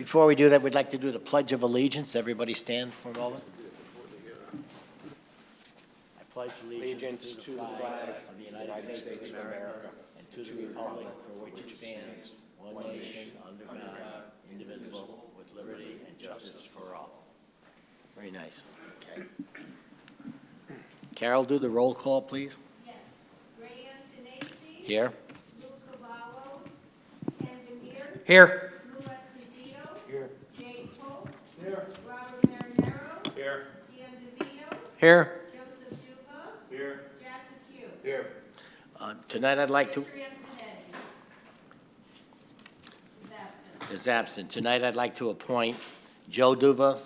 Before we do that, we'd like to do the Pledge of Allegiance. Everybody stand for a moment. I pledge allegiance to the flag of the United States of America and to the republic for which it stands, one nation, under God, indivisible, with liberty and justice for all. Very nice. Okay. Carol, do the roll call, please. Yes. Ray Antonacci. Here. Lou Cavallo. Ken Demers. Here. Lou Esposito. Here. Jay Pope. Here. Robert Marinero. Here. Dan DeVito. Here. Joseph Duca. Here. Jack McHugh. Here. Tonight I'd like to, Mr. Antonetti is absent. is absent. Tonight I'd like to appoint Joe Duva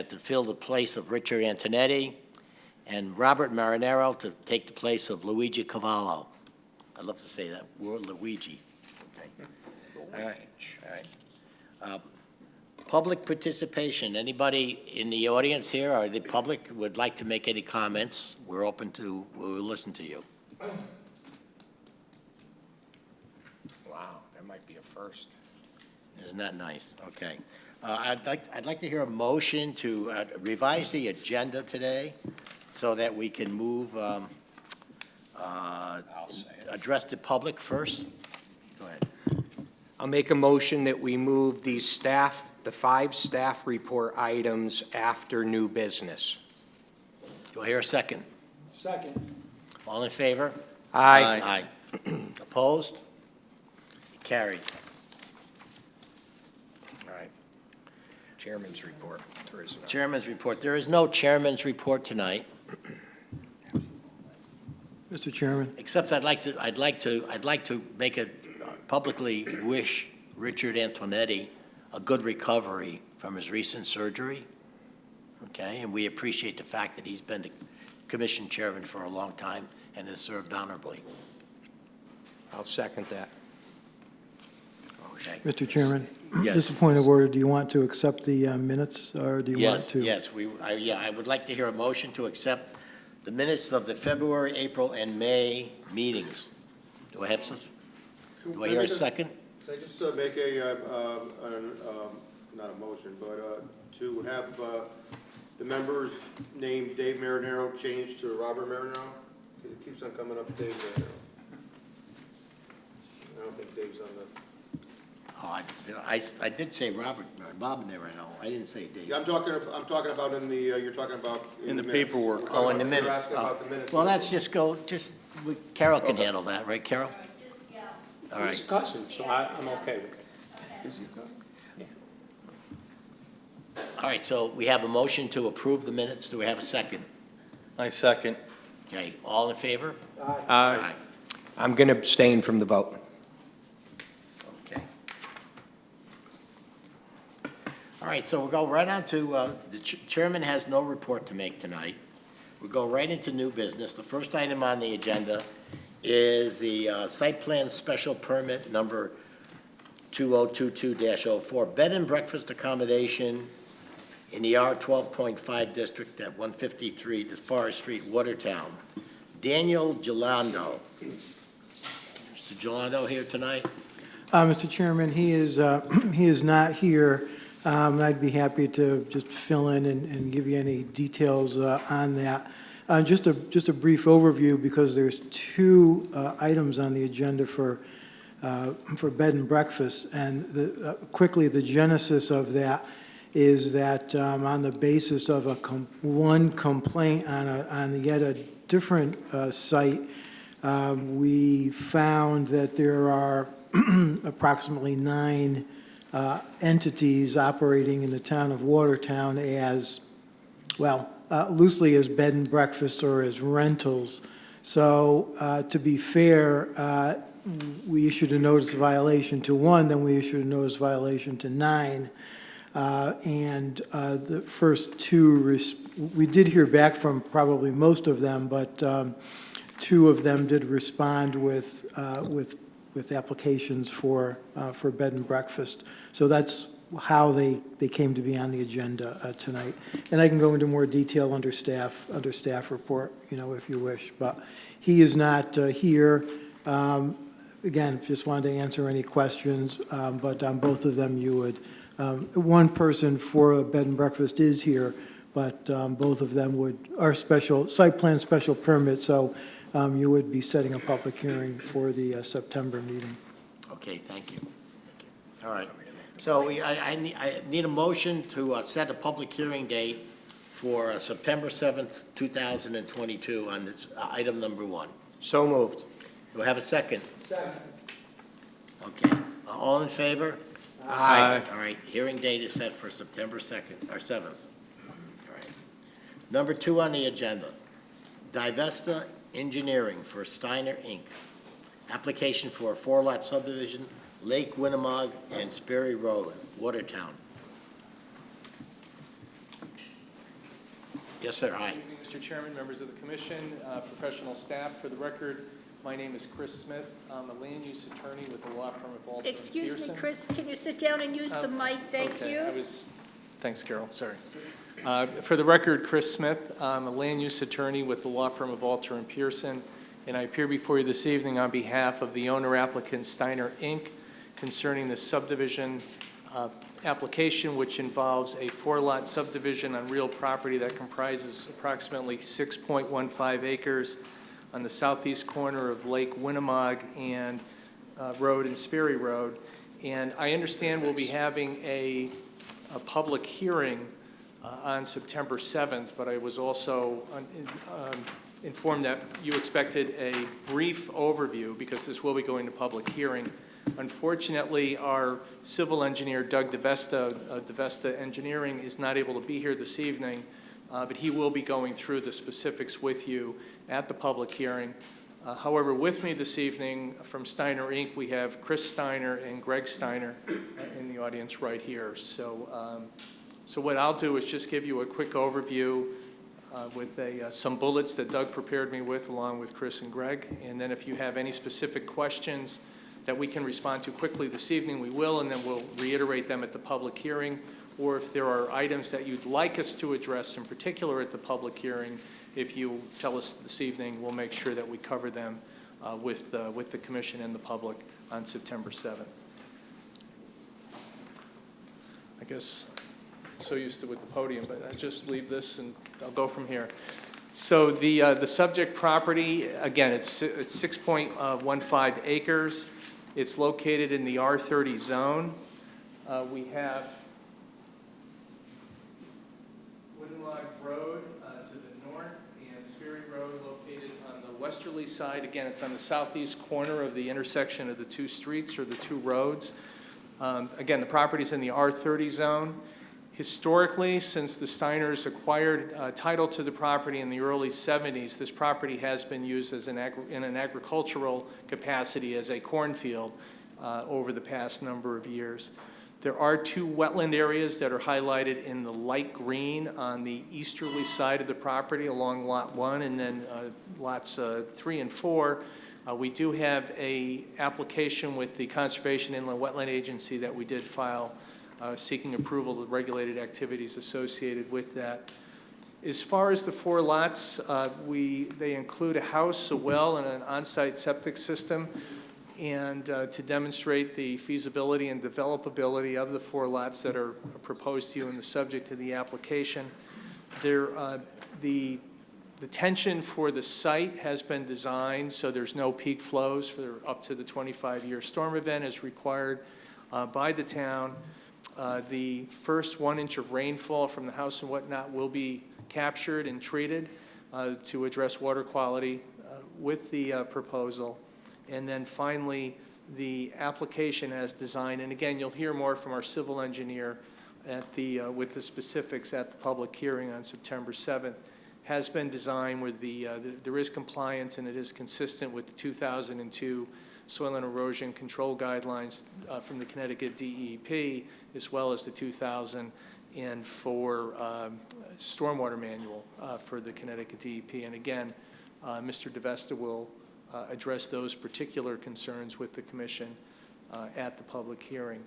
to fill the place of Richard Antonetti, and Robert Marinero to take the place of Luigi Cavallo. I'd love to say that word, Luigi. Okay. All right, all right. Public participation. Anybody in the audience here or the public would like to make any comments? We'll listen to you. Wow, that might be a first. Isn't that nice? Okay. I'd like to hear a motion to revise the agenda today so that we can move, address the public first. Go ahead. I'll make a motion that we move the 5 staff report items after new business. Do I hear a second? Second. All in favor? Aye. Aye. Opposed? It carries. All right. Chairman's report. There is none. Chairman's report. There is no chairman's report tonight, Mr. Chairman, except I'd like to make a publicly wish Richard Antonetti a good recovery from his recent surgery. Okay, and we appreciate the fact that he's been the commission chairman for a long time and has served honorably. I'll second that. Okay. Mr. Chairman, Yes. just a point of order, do you want to accept the minutes, or do you want to? Yes, I would like to hear a motion to accept the minutes of the February, April, and May meetings. Do I have some? Do I hear a second? Can I just make a, not a motion, but to have the members named Dave Marinero changed to Robert Marinero? It keeps on coming up Dave Marinero. I don't think Dave's on the... Oh, I did say Bob there, I know. I didn't say Dave. Yeah, I'm talking about in the, you're talking about in the minutes. paperwork. Oh, in the You're minutes. asking about the minutes. Well, that's Carol can handle that, right, Carol? Just, yeah. All right. He's cousin, so I'm okay with it. All right, so we have a motion to approve the minutes. Do we have a second? I second. Okay, all in favor? Aye. I'm going to abstain from the vote. Okay. All right, so we'll go right on to, the chairman has no report to make tonight. We'll go right into new business. The first item on the agenda is the site plan special permit number 2022-04, bed and breakfast accommodation in the R12.5 district at 153 DeForest Street, Watertown. Daniel Gelando. Mr. Gelando here tonight? Mr. Chairman, he is not here. I'd be happy to just fill in and give you any details on that. Just a brief overview, because there's 2 items on the agenda for bed and breakfast, and quickly, the genesis of that is that on the basis of one complaint on yet a different site, we found that there are approximately 9 entities operating in the town of Watertown as, well, loosely as bed and breakfast or as rentals. So to be fair, we issued a notice of violation to 1, then we issued a notice of violation to 9. And the first 2, we did hear back from probably most of them, but 2 of them did respond with applications for bed and breakfast. So that's how they came to be on the agenda tonight. And I can go into more detail under staff report, if you wish. But he is not here. Again, just wanted to answer any questions, but on both of them, you would One person for a bed and breakfast is here, but both of them are special, site plan special permit, so you would be setting a public hearing for the September meeting. Okay, thank you. All right. So I need a motion to set a public hearing date for September 7th, 2022 on this item number 1. So moved. Do I have a second? Second. Okay. All in favor? Aye. All right, hearing date is set for September 2nd, or 7th. All right. Number 2 on the agenda, Divesta Engineering for Steiner, Inc. Application for a 4-lot subdivision, Lake Winnemog and Sperry Road, Watertown. Yes, sir, aye. Good evening, Mr. Chairman, members of the commission, professional staff. For the record, my name is Chris Smith. I'm a land use attorney with the law firm of Walter and Pearson. Excuse me, Chris, can you sit down and use the mic? Thank Okay, you. Thanks, Carol, sorry. For the record, Chris Smith, I'm a land use attorney with the law firm of Walter and Pearson, and I appear before you this evening on behalf of the owner applicant Steiner, Inc., concerning the subdivision application, which involves a 4-lot subdivision on real property that comprises approximately 6.15 acres on the southeast corner of Lake Winnemog and Road and Sperry Road. And I understand we'll be having a public hearing on September 7th, but I was also informed that you expected a brief overview because this will be going to public hearing. Unfortunately, our civil engineer, Doug DeVesta, DeVesta Engineering, is not able to be here this evening, but he will be going through the specifics with you at the public hearing. However, with me this evening from Steiner, Inc., we have Chris Steiner and Greg Steiner in the audience right here. So, so what I'll do is just give you a quick overview with some bullets that Doug prepared me with, along with Chris and Greg. And then if you have any specific questions that we can respond to quickly this evening, we will, and then we'll reiterate them at the public hearing. Or if there are items that you'd like us to address in particular at the public hearing, if you tell us this evening, we'll make sure that we cover them with the commission and the public on September 7th. I guess I'm so used to with the podium, but I'll just leave this and I'll go from here. So the subject property, again, it's 6.15 acres. It's located in the R30 zone. We have Winnemog Road to the north and Sperry Road located on the westerly side. Again, it's on the southeast corner of the intersection of the two streets or the two roads. Again, the property's in the R30 zone. Historically, since the Steiners acquired title to the property in the early 70s, this property has been used as in an agricultural capacity as a cornfield over the past number of years. There are 2 wetland areas that are highlighted in the light green on the easterly side of the property along Lot 1, and then lots 3 and 4. We do have an application with the Conservation Inland Wetland Agency that we did file seeking approval of regulated activities associated with that. As far as the 4 lots, they include a house, a well, and an on-site septic system. And to demonstrate the feasibility and developability of the 4 lots that are proposed to you and the subject to the application, the tension for the site has been designed so there's no peak flows for up to the 25-year storm event as required by the town. The first 1 inch of rainfall from the house and whatnot will be captured and treated to address water quality with the proposal. And then finally, the application as designed, and again, you'll hear more from our civil engineer with the specifics at the public hearing on September 7th, has been designed with there is compliance and it is consistent with the 2002 soil and erosion control guidelines from the Connecticut DEP, as well as the 2004 stormwater manual for the Connecticut DEP. And again, Mr. DeVesta will address those particular concerns with the commission at the public hearing.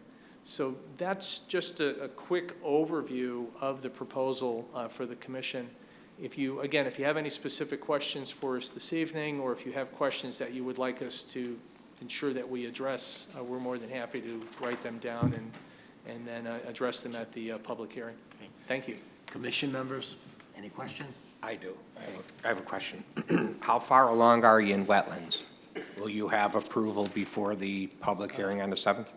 So that's just a quick overview of the proposal for the commission. If you have any specific questions for us this evening, or if you have questions that you would like us to ensure that we address, we're more than happy to write them down and then address them at the public hearing. Thank you. Commission members, any questions? I do. I have a question. How far along are you in wetlands? Will you have approval before the public hearing on the 7th?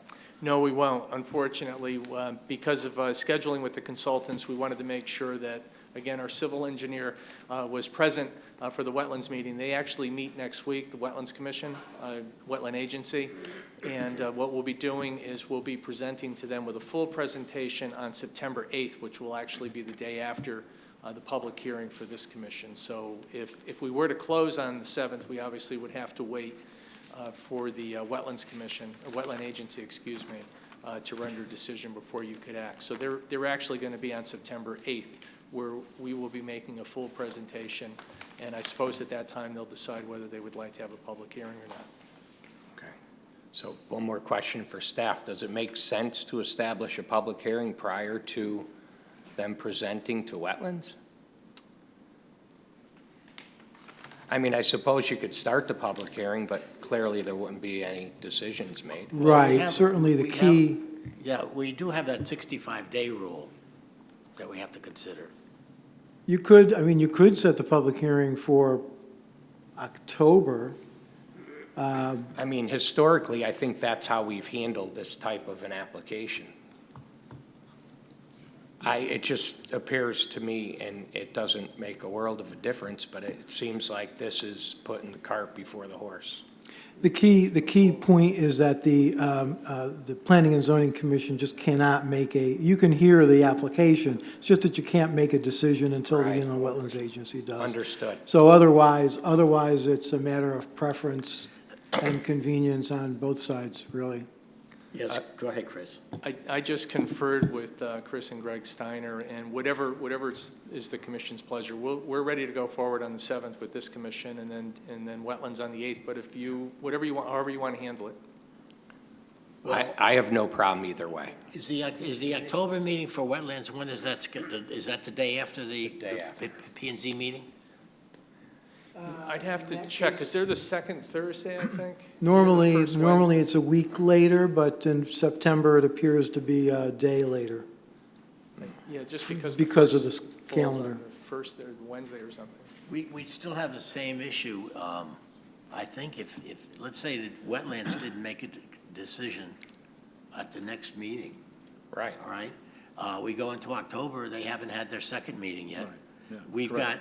No, we won't. Unfortunately, because of scheduling with the consultants, we wanted to make sure that, again, our civil engineer was present for the wetlands meeting. They actually meet next week, the Wetlands Commission, Wetland Agency, and what we'll be doing is we'll be presenting to them with a full presentation on September 8th, which will actually be the day after the public hearing for this commission. So if we were to close on the 7th, we obviously would have to wait for the Wetlands Commission, or Wetland Agency, excuse me, to render a decision before you could act. So they're actually going to be on September 8th, where we will be making a full presentation, and I suppose at that time they'll decide whether they would like to have a public hearing or not. Okay. So one more question for staff. Does it make sense to establish a public hearing prior to them presenting to wetlands? I mean, I suppose you could start the public hearing, but clearly there wouldn't be any decisions made. We Right, have- certainly the we key, have- Yeah, we do have that 65-day rule that we have to consider. you could set the public hearing for October. I mean, historically, I think that's how we've handled this type of an application. It just appears to me, and it doesn't make a world of a difference, but it seems like this is putting the cart before the horse. The key point is that the Planning and Zoning Commission just cannot make you can hear the application, it's just that you can't make a decision until the Right. Inland Wetlands Agency does. Understood. So otherwise, it's a matter of preference and convenience on both sides, really. Yes, go ahead, Chris. I just conferred with Chris and Greg Steiner, and whatever is the commission's pleasure. We're ready to go forward on the 7th with this commission, and then wetlands on the 8th, but if you, whatever you want, however you want to handle it. I have no problem either way. Is the October meeting for wetlands, when is that scheduled? Is that the day after the day after. P and Z meeting? I'd have to check, because they're the second Thursday, I think. Normally, First normally it's a week later, but in September, it appears to be a day later. Yeah, just because. Because of the falls on calendar. the First or Wednesday or something. We'd still have the same issue. I think if, let's say that wetlands didn't make a decision at the next meeting, Right. all right? We go into October, they haven't had their second meeting yet. yeah, We've got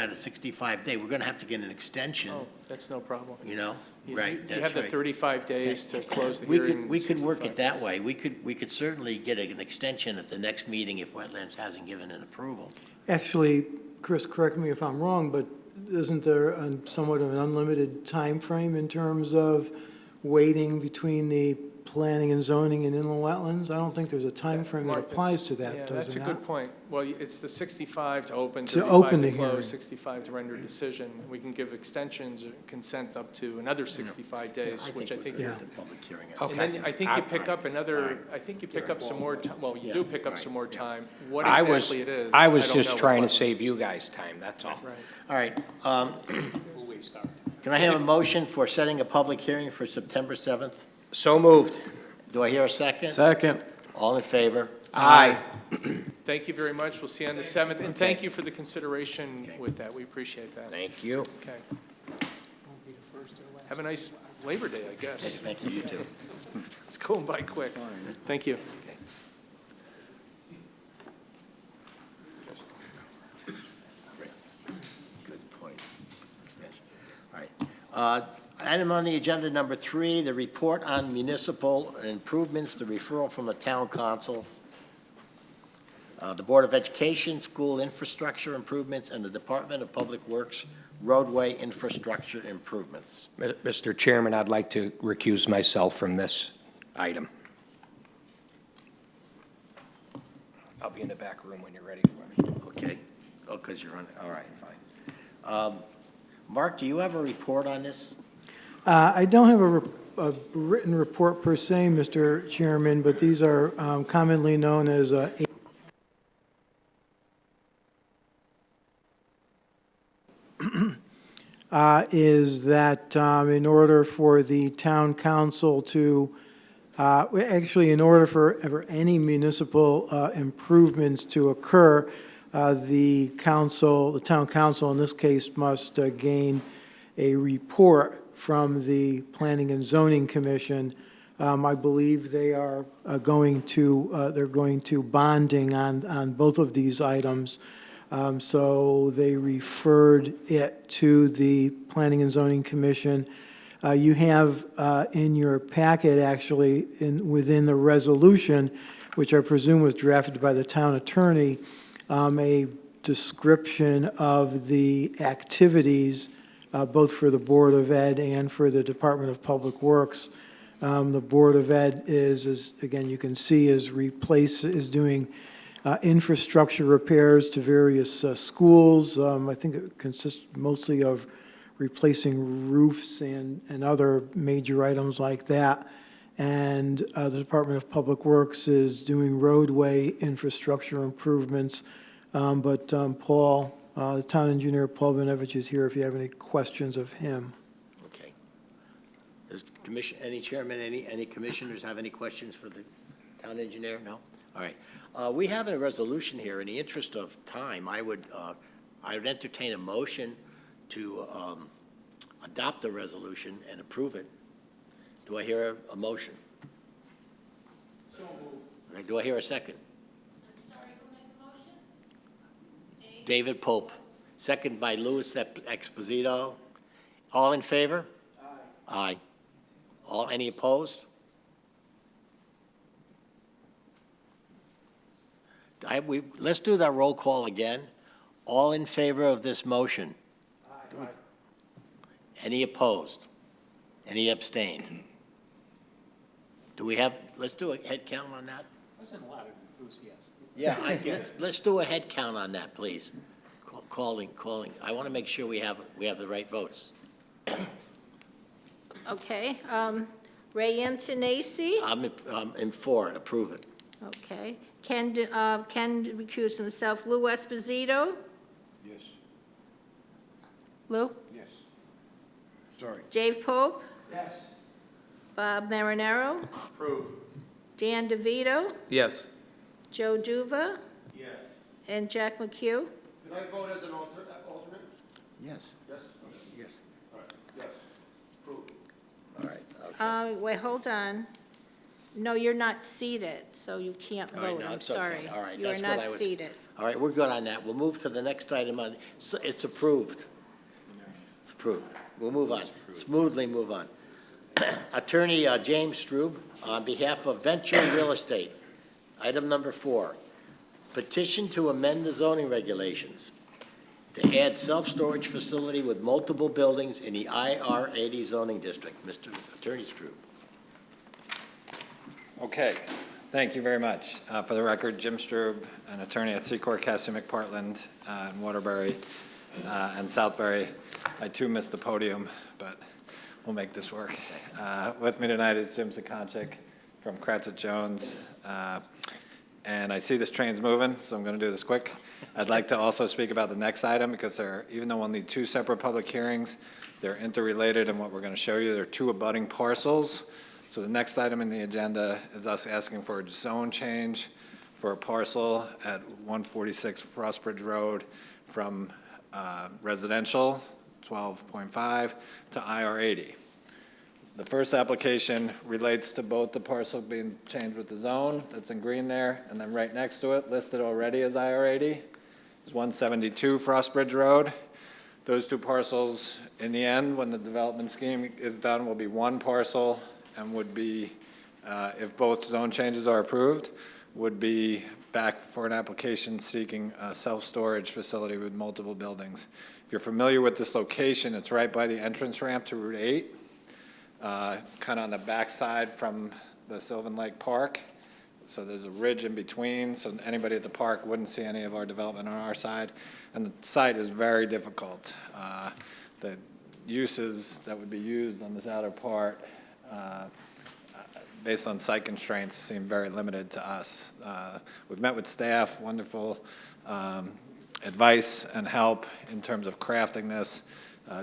a 65-day, we're gonna have to get an extension, Oh, that's no problem. you know? You- Right, You that's have the right. 35 days to close the We hearing. we could work 65 it that days. way. We could certainly get an extension at the next meeting if wetlands hasn't given an approval. Actually, Chris, correct me if I'm wrong, but isn't there somewhat of an unlimited time frame in terms of waiting between the planning and zoning and inland wetlands? I don't think there's a time frame that Mark, applies to Yeah, that, does that's it a not? good point. Well, it's the 65 to open, To 35 open to the hearing. close, 65 to render a decision. We can give extensions or consent up to another 65 days, which I think. Yeah. The public hearing. Okay. And then I think you pick up another, Alright. I think you pick up some more, well, you Yeah, do pick up right, some more yeah. time. What I exactly it is. I was don't just know with trying to wetlands. save you guys time, that's all. Right. All right. Can I have a motion for setting a public hearing for September 7th? So moved. Do I hear a second? Second. All in favor? Aye. Thank you very much. We'll see you on the 7th. And thank you for the consideration with that. We appreciate that. Thank you. Okay. Have a nice Labor Day, I guess. Thank you, you too. It's going by quick. Thank you. Good point. Extension. All right. Item on the agenda number 3, the report on municipal improvements, the referral from the town council, the Board of Education, school infrastructure improvements, and the Department of Public Works roadway infrastructure improvements. Mr. Chairman, I'd like to recuse myself from this item. I'll be in the back room when you're ready for me. Okay? Oh, because you're on, all right, fine. Mark, do you have a report on this? I don't have a written report per se, Mr. Chairman, but these are commonly known as is that in order for the town council to Actually, in order for any municipal improvements to occur, the town council in this case must gain a report from the Planning and Zoning Commission. I believe they are going to bonding on both of these items. So they referred it to the Planning and Zoning Commission. You have in your packet, actually, within the resolution, which I presume was drafted by the town attorney, a description of the activities, both for the Board of Ed and for the Department of Public Works. The Board of Ed is again, you can see, is doing infrastructure repairs to various schools. I think it consists mostly of replacing roofs and other major items like that. And the Department of Public Works is doing roadway infrastructure improvements. But Paul, the town engineer, Paul Benovich, is here if you have any questions of him. Okay. Does the commission, any chairman, any commissioners have any questions for the town engineer? No? All right. We have a resolution here. In the interest of time, I would entertain a motion to adopt the resolution and approve it. Do I hear a motion? So moved. Okay, do I hear a second? I'm sorry, who made the motion? David Pope, second by Louis Exposito. All in favor? Aye. Aye. Any opposed? Let's do that roll call again. All in favor of this motion? Aye. Any opposed? Any abstained? Do we have, let's do a head count on that? Wasn't a lot of enthusiasm. Yeah, I guess, let's do a head count on that, please. Calling. I want to make sure we have the right votes. Okay, Ray Antonacci, I'm in for it, approve it. okay. Ken recused himself. Lou Esposito? Yes. Lou? Yes. Sorry. Dave Pope? Yes. Bob Marinero? Approved. Dan DeVito? Yes. Joe Duva? Yes. And Jack McHugh? Can I vote as an alternate? Yes. Yes? Yes. All right, yes. Approved. All right. Okay. Wait, hold on. No, you're not seated, so you can't All right, vote. no, I'm it's okay. sorry. All right, You are that's what not I was- seated. All right, we're good on that. We'll move to the next item on, it's approved. It's approved. We'll move on. Smoothly move on. Attorney James Strube, on behalf of Venture Real Estate, item number 4, petition to amend the zoning regulations to add self-storage facility with multiple buildings in the IR 80 zoning district. Mr. Attorney Strube. Okay, thank you very much. For the record, Jim Strube, an attorney at Secor, Cassie McPartland, in Waterbury and Southbury. I too missed the podium, but we'll make this work. With me tonight is Jim Zakonchik from Cratchit Jones. And I see this train's moving, so I'm going to do this quick. I'd like to also speak about the next item because even though we'll need 2 separate public hearings, they're interrelated in what we're going to show you. They're 2 abutting parcels. So the next item in the agenda is us asking for a zone change for a parcel at 146 Frostbridge Road from residential, 12.5, to IR 80. The first application relates to both the parcel being changed with the zone, that's in green there, and then right next to it, listed already as IR 80, is 172 Frostbridge Road. Those 2 parcels, in the end, when the development scheme is done, will be 1 parcel and would be, if both zone changes are approved, would be back for an application seeking a self-storage facility with multiple buildings. If you're familiar with this location, it's right by the entrance ramp to Route 8, kind of on the backside from the Sylvan Lake Park. So there's a ridge in between, so anybody at the park wouldn't see any of our development on our side. And the site is very difficult. The uses that would be used on this outer part, based on site constraints, seem very limited to us. We've met with staff, wonderful advice and help in terms of crafting this.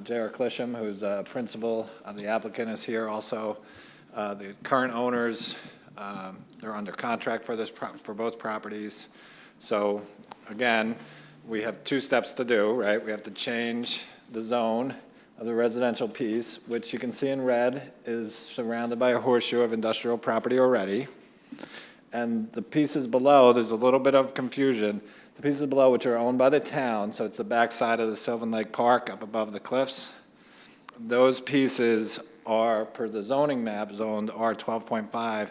J.R. Clisham, who's a principal of the applicant, is here also The current owners, they're under contract for for both properties. So again, we have two steps to do, right? We have to change the zone of the residential piece, which you can see in red is surrounded by a horseshoe of industrial property already. And the pieces below, there's a little bit of confusion. The pieces below, which are owned by the town, so it's the backside of the Sylvan Lake Park up above the cliffs, those pieces are, per the zoning map, zoned R12.5,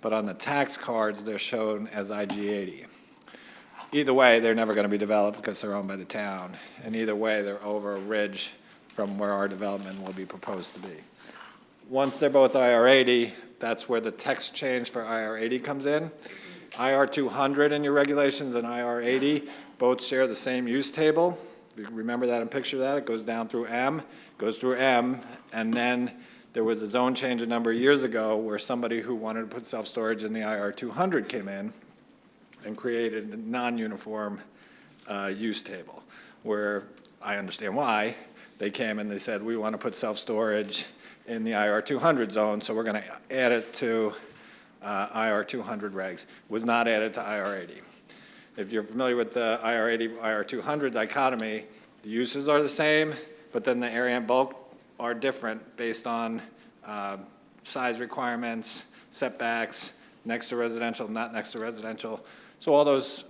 but on the tax cards, they're shown as IG80. Either way, they're never going to be developed because they're owned by the town. And either way, they're over a ridge from where our development will be proposed to be. Once they're both IR80, that's where the text change for IR80 comes in. IR200 in your regulations and IR80 both share the same use table. You remember that and picture that? It goes down through M, goes through M, and then there was a zone change a number of years ago where somebody who wanted to put self-storage in the IR200 came in and created a non-uniform use table, where I understand why. They came and they said, we want to put self-storage in the IR200 zone, so we're going to add it to IR200 regs. It was not added to IR80. If you're familiar with the IR80, IR200 dichotomy, the uses are the same, but then the area and bulk are different based on size requirements, setbacks, next to residential, not next to residential. So all those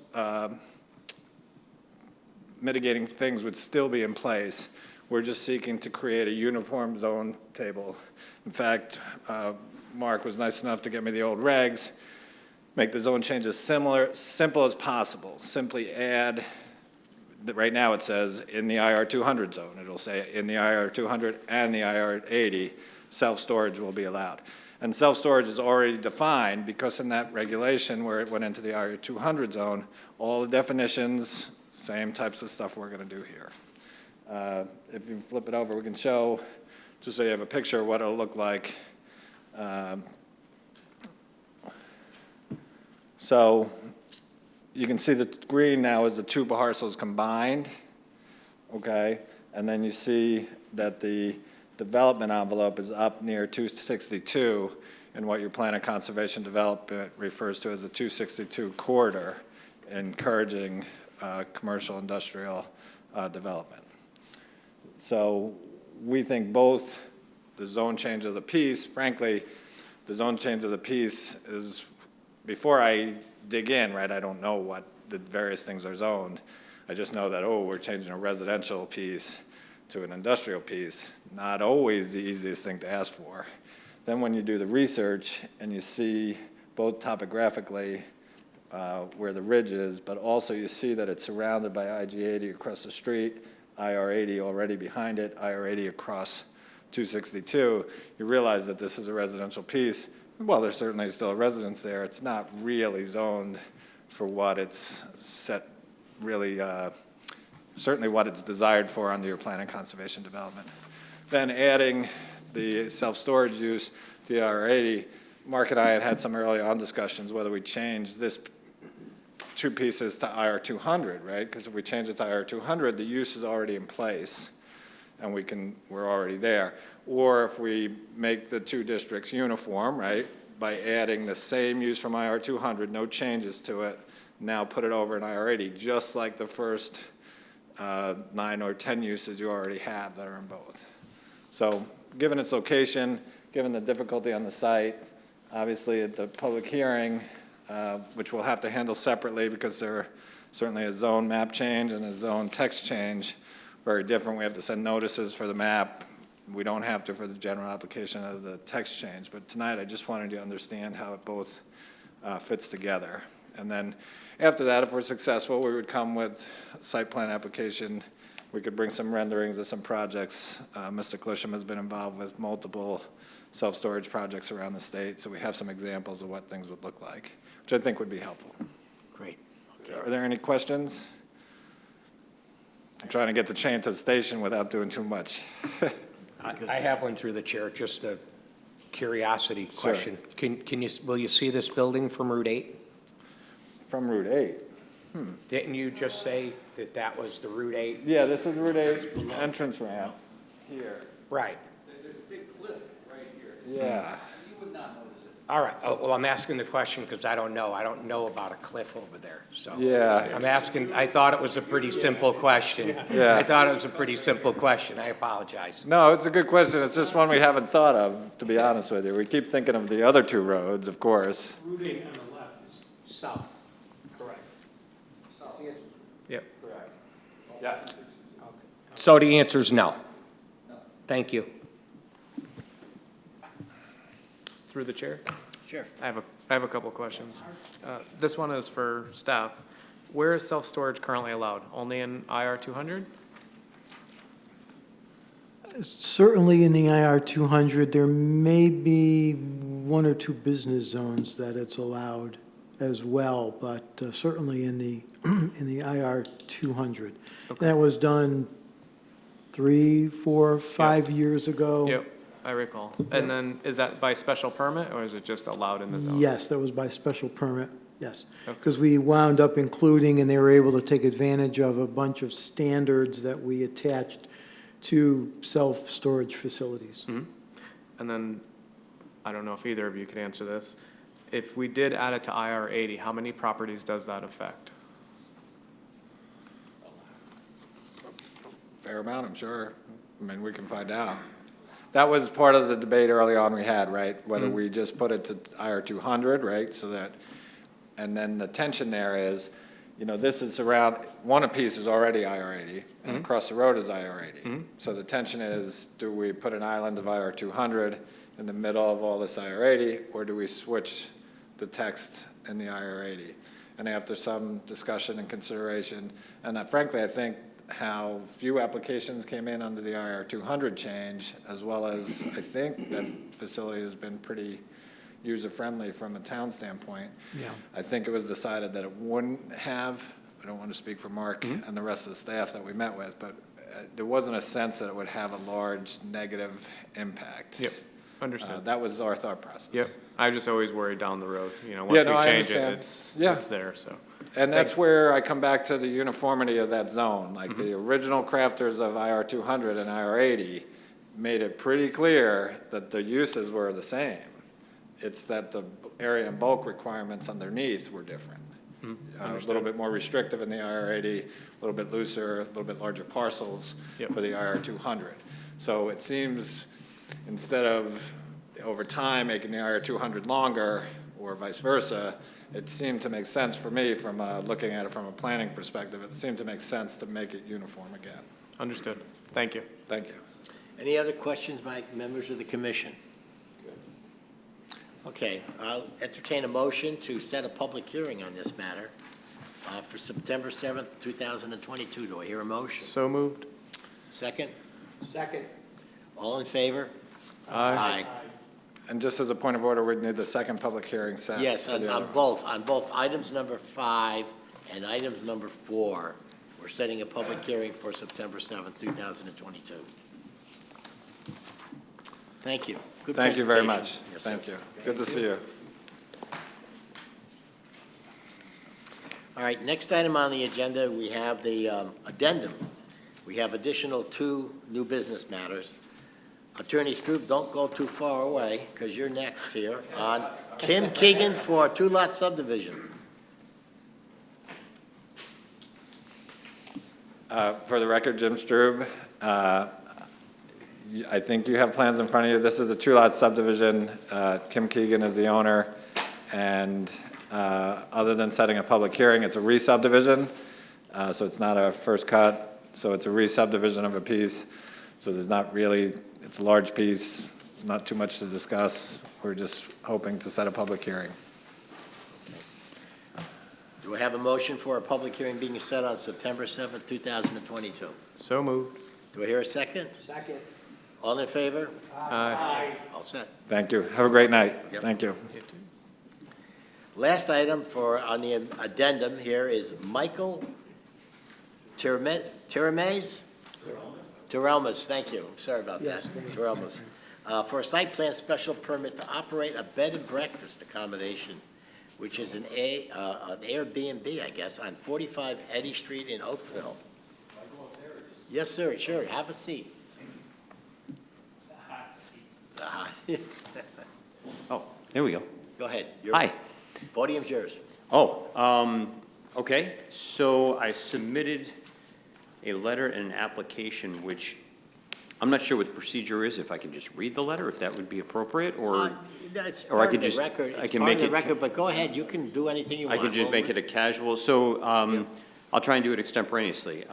mitigating things would still be in place. We're just seeking to create a uniform zone table. In fact, Mark was nice enough to get me the old regs, make the zone changes simple as possible. Simply add, right now it says in the IR200 zone. It'll say in the IR200 and the IR80, self-storage will be allowed. And self-storage is already defined because in that regulation where it went into the IR200 zone, all the definitions, same types of stuff we're going to do here. If you flip it over, we can show, just so you have a picture of what it'll look like. So you can see the green now is the two parcels combined, okay? And then you see that the development envelope is up near 262, and what your plan of conservation development refers to as the 262 corridor, encouraging commercial industrial development. So we think both the zone change of the piece, frankly, the zone change of the piece is, before I dig in, right, I don't know what the various things are zoned. I just know that, oh, we're changing a residential piece to an industrial piece. Not always the easiest thing to ask for. Then when you do the research and you see both topographically where the ridge is, but also you see that it's surrounded by IG80 across the street, IR80 already behind it, IR80 across 262, you realize that this is a residential piece. Well, there's certainly still a residence there. It's not really zoned for what it's set, really, certainly what it's desired for under your plan and conservation development. Then adding the self-storage use to the IR80, Mark and I had some early on discussions whether we change this two pieces to IR200, right? Because if we change it to IR200, the use is already in place, and we're already there. Or if we make the two districts uniform, right, by adding the same use from IR200, no changes to it, now put it over in IR80, just like the first 9 or 10 uses you already have that are in both. So given its location, given the difficulty on the site, obviously at the public hearing, which we'll have to handle separately because there are certainly a zone map change and a zone text change, very different. We have to send notices for the map. We don't have to for the general application of the text change. But tonight I just wanted you to understand how it both fits together. And then after that, if we're successful, we would come with a site plan application. We could bring some renderings of some projects. Mr. Clisham has been involved with multiple self-storage projects around the state, so we have some examples of what things would look like, which I think would be helpful. Great. Are there any questions? I'm trying to get the train to the station without doing too much. I have one through the chair, just a curiosity Sure. question. Will you see this building from Route 8? From Route 8. Didn't you just say that that was the Route 8? Yeah, this is Route 8 entrance ramp here. Right. There's a big cliff right here. Yeah. You would not All right, oh, well, I'm asking the question because I don't know. I don't know about a cliff over there, so. Yeah. I'm asking, I thought it was a pretty simple question. Yeah. I thought it was a pretty simple question. I apologize. No, it's a good question. It's just one we haven't thought of, to be honest with you. We keep thinking of the other two roads, of course. Route 8 on the left is south. Correct. Yep. Yes. So the answer is no. Thank you. Through the chair, Sure. I have a couple questions. This one is for staff. Where is self-storage currently allowed? Only in IR 200? Certainly in the IR 200, there may be one or two business zones that it's allowed as well, but certainly in the, in the IR 200. Okay. That was done 3, 4, 5 years ago. Yep, I recall. And then is that by special permit or is it just allowed in the zone? Yes, that was by special permit, yes. Okay. Because we wound up including, and they were able to take advantage of a bunch of standards that we attached to self-storage facilities. And then, I don't know if either of you could answer this. If we did add it to IR 80, how many properties does that affect? Fair amount, I'm sure. I mean, we can find out. That was part of the debate early on we had, right? Whether we just put it to IR 200, right? So that, and then the tension there is, you know, this is around, one piece is already IR 80, and across the road is IR 80. So the tension is, do we put an island of IR 200 in the middle of all this IR 80, or do we switch the text in the IR 80? And after some discussion and consideration, and frankly, I think how few applications came in under the IR 200 change, as well as I think that facility has been pretty user-friendly from a town standpoint. Yeah. I think it was decided that it wouldn't have, I don't want to speak for Mark and the rest of the staff that we met with, but there wasn't a sense that it would have a large negative impact. Yep, understood. That was our thought process. Yep, I just always worry down the road, you know, Yeah, once no, we I change it, understand. it's there, so. And that's where I come back to the uniformity of that zone. Like the original crafters of IR 200 and IR 80 made it pretty clear that the uses were the same. It's that the area and bulk requirements underneath were different. A little bit more restrictive in the IR 80, a little bit looser, a little bit larger parcels Yep. for the IR 200. So it seems, instead of over time making the IR 200 longer, or vice versa, it seemed to make sense for me from looking at it from a planning perspective, it seemed to make sense to make it uniform again. Understood, thank you. Thank you. Any other questions by members of the commission? Okay, I'll entertain a motion to set a public hearing on this matter for September 7th, 2022. Do I hear a motion? So moved? Second? Second. All in favor? Aye. And just as a point of order, we'd need the second public hearing set. Yes, for the on other. both items number 5 and items number 4. We're setting a public hearing for September 7th, 2022. Thank you. Good Thank you very presentation. much. Yes, sir. Thank you. Good to see you. All right, next item on the agenda, we have the addendum. We have additional 2 new business matters. Attorney Stroop, don't go too far away, because you're next here on Kim Keegan for a 2-lot subdivision. For the record, Jim Strube, I think you have plans in front of you. This is a 2-lot subdivision. Kim Keegan is the owner, and other than setting a public hearing, it's a re-subdivision, so it's not a first cut, so it's a re-subdivision of a piece. So there's not really, it's a large piece, not too much to discuss. We're just hoping to set a public hearing. Do I have a motion for a public hearing being set on September 7th, 2022? So moved? Do I hear a second? Second. All in favor? Aye. All set. Thank you. Have a great night. Yep. Thank you. Last item on the addendum here is Michael Terramez, thank you, sorry about that. Terrelmas, for a site plan special permit to operate a bed and breakfast accommodation, which is an Airbnb, I guess, on 45 Eddy Street in Oakville. Yes, sir, sure, have a seat. Oh, there we go. Go ahead. Hi. Podium's yours. Okay, so I submitted a letter and an application, which I'm not sure what the procedure is, if I can just read the letter, if that would be appropriate, or That's or I part could of the just- record. I It's can part make of the it- record, but go ahead, you can do anything you I want. could just make it a casual, so Yeah. I'll try and do it extemporaneously.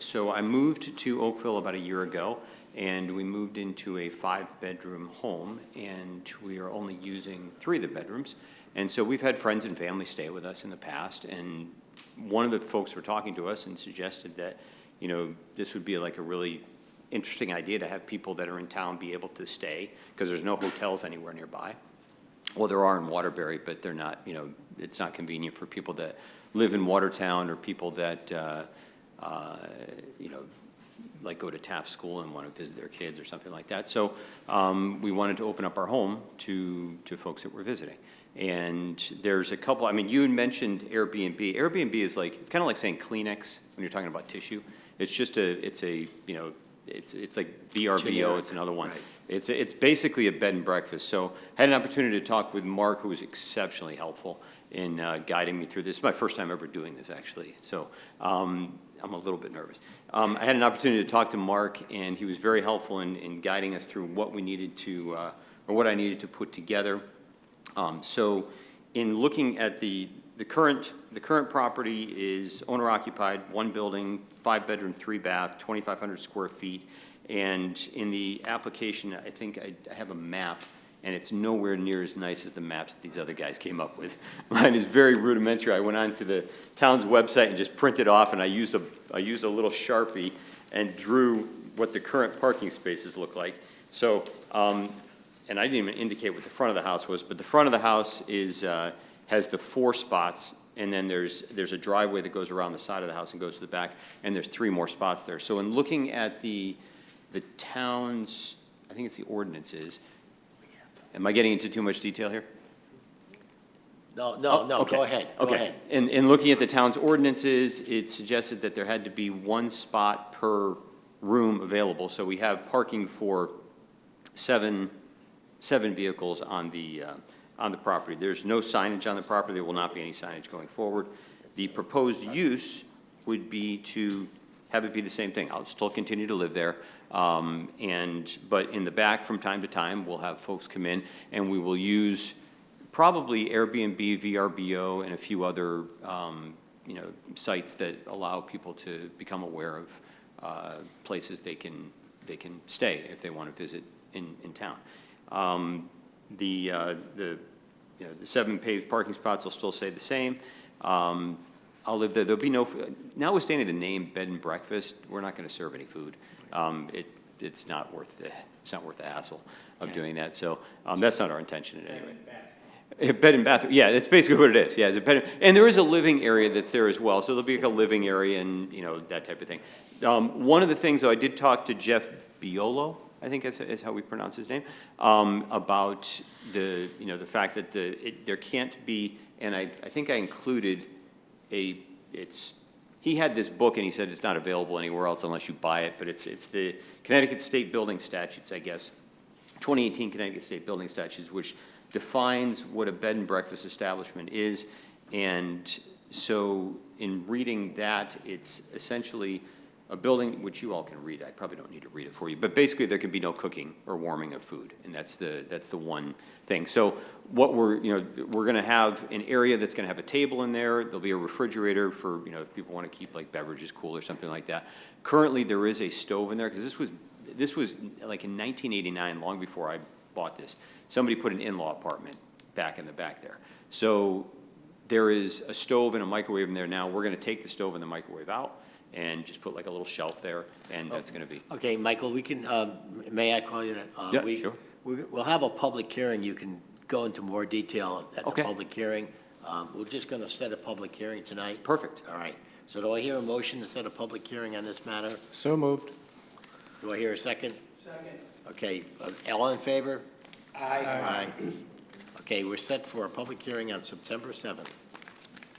So I moved to Oakville about a year ago, and we moved into a 5-bedroom home, and we are only using 3 of the bedrooms. And so we've had friends and family stay with us in the past, and one of the folks were talking to us and suggested that, you know, this would be like a really interesting idea to have people that are in town be able to stay, because there's no hotels anywhere nearby. Well, there are in Waterbury, but they're not, you know, it's not convenient for people that live in Watertown or people that, you know, like go to Taft School and want to visit their kids or something like that. So we wanted to open up our home to folks that were visiting. And there's a couple, I mean, you had mentioned Airbnb. Airbnb is like, it's kind of like saying Kleenex when you're talking about tissue. It's just it's a, you know, it's like VRBO, Generic, it's another one. right. It's basically a bed and breakfast. So I had an opportunity to talk with Mark, who was exceptionally helpful in guiding me through this. It's my first time ever doing this, actually. So I'm a little bit nervous. I had an opportunity to talk to Mark, and he was very helpful in guiding us through what we needed to, or what I needed to put together. So in looking at the current property is owner occupied, 1 building, 5-bedroom, 3-bath, 2,500 square feet. And in the application, I think I have a map, and it's nowhere near as nice as the maps that these other guys came up with. Mine is very rudimentary. I went on to the town's website and just printed off, and I used a little Sharpie and drew what the current parking spaces look like. So, and I didn't even indicate what the front of the house was, but the front of the house is, has the 4 spots, and then there's a driveway that goes around the side of the house and goes to the back, and there's 3 more spots there. So in looking at the town's, I think it's the ordinances, am I getting into too much detail here? No, Okay. go ahead, go Okay. ahead. In looking at the town's ordinances, it suggested that there had to be 1 spot per room available. So we have parking for seven vehicles on the property. There's no signage on the property. There will not be any signage going forward. The proposed use would be to have it be the same thing. I'll still continue to live there. But in the back, from time to time, we'll have folks come in, and we will use probably Airbnb, VRBO, and a few other, you know, sites that allow people to become aware of places they can stay if they want to visit in town. You know, the 7 paved parking spots will still stay the same. I'll live there. There'll be no, notwithstanding the name bed and breakfast, we're not going to serve any food. It's not worth the hassle of doing that. So that's not our intention in any way. Bed and bath, yeah, that's basically what it is. Yeah, it's a bed, and there is a living area that's there as well. So there'll be like a living area and, you know, that type of thing. One of the things, though, I did talk to Jeff Biolo, I think is how we pronounce his name, about the fact that there can't be, and I think I included he had this book and he said it's not available anywhere else unless you buy it, but it's the Connecticut State Building Statutes, I guess, 2018 Connecticut State Building Statutes, which defines what a bed and breakfast establishment is. And so in reading that, it's essentially a building, which you all can read. I probably don't need to read it for you, but basically there can be no cooking or warming of food, and that's the one thing. So what we're going to have an area that's going to have a table in there. There'll be a refrigerator for, you know, if people want to keep like beverages cool or something like that. Currently, there is a stove in there because this was like in 1989, long before I bought this. Somebody put an in-law apartment back in the back there. So there is a stove and a microwave in there now. We're going to take the stove and the microwave out and just put like a little shelf there, and that's going to be. Okay, Michael, we can, may I call you that? Yeah, sure. We'll have a public hearing. You can go into more detail at the Okay. public hearing. We're just going to set a public hearing tonight. Perfect. All right. So do I hear a motion to set a public hearing on this matter? So moved. Do I hear a second? Second. Okay, all in favor? Aye. Aye. Okay, we're set for a public hearing on September 7th.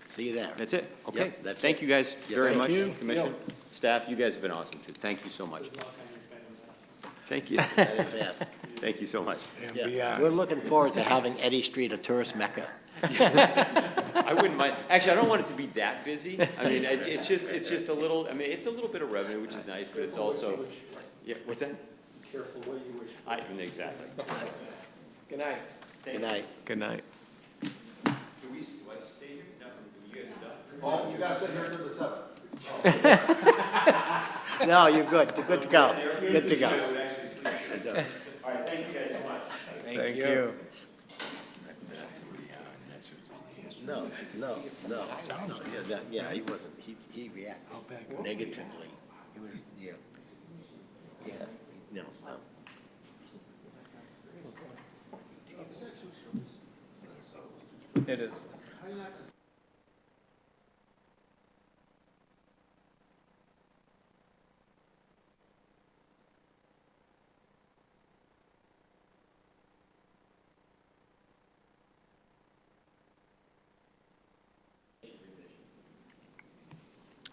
See you there. That's it. Okay. Yep, that's Thank it. you guys Yes, very thank much, you. Commission, staff. You guys have been awesome too. Thank you so much. Good luck on your bed and bath. Thank you. Bed and bath. Thank you so much. Yeah, we're looking forward to having Eddy Street a tourist mecca. I wouldn't mind, actually, I don't want it to be that busy. I mean, it's just a little, I mean, it's a little bit of revenue, which is nice, but it's also, yeah, what's that? Careful what you wish. Exactly. Good night. Good night. Good night. Do I stay here? No, you guys are done? Oh, you gotta sit here until the 7th. No, you're good, good to go, good to go. All right, thank you guys so much. Thank you. No, yeah, he wasn't, he reacted negatively. He was, yeah, no. It is.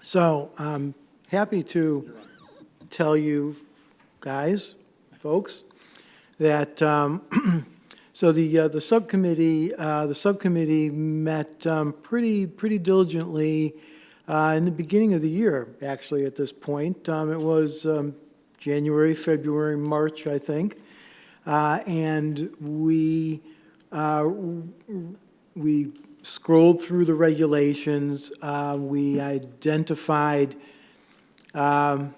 So I'm happy to tell you guys, folks, that, so the subcommittee met pretty diligently in the beginning of the year, actually, at this point. It was January, February, March, I think. And we scrolled through the regulations. We identified, no,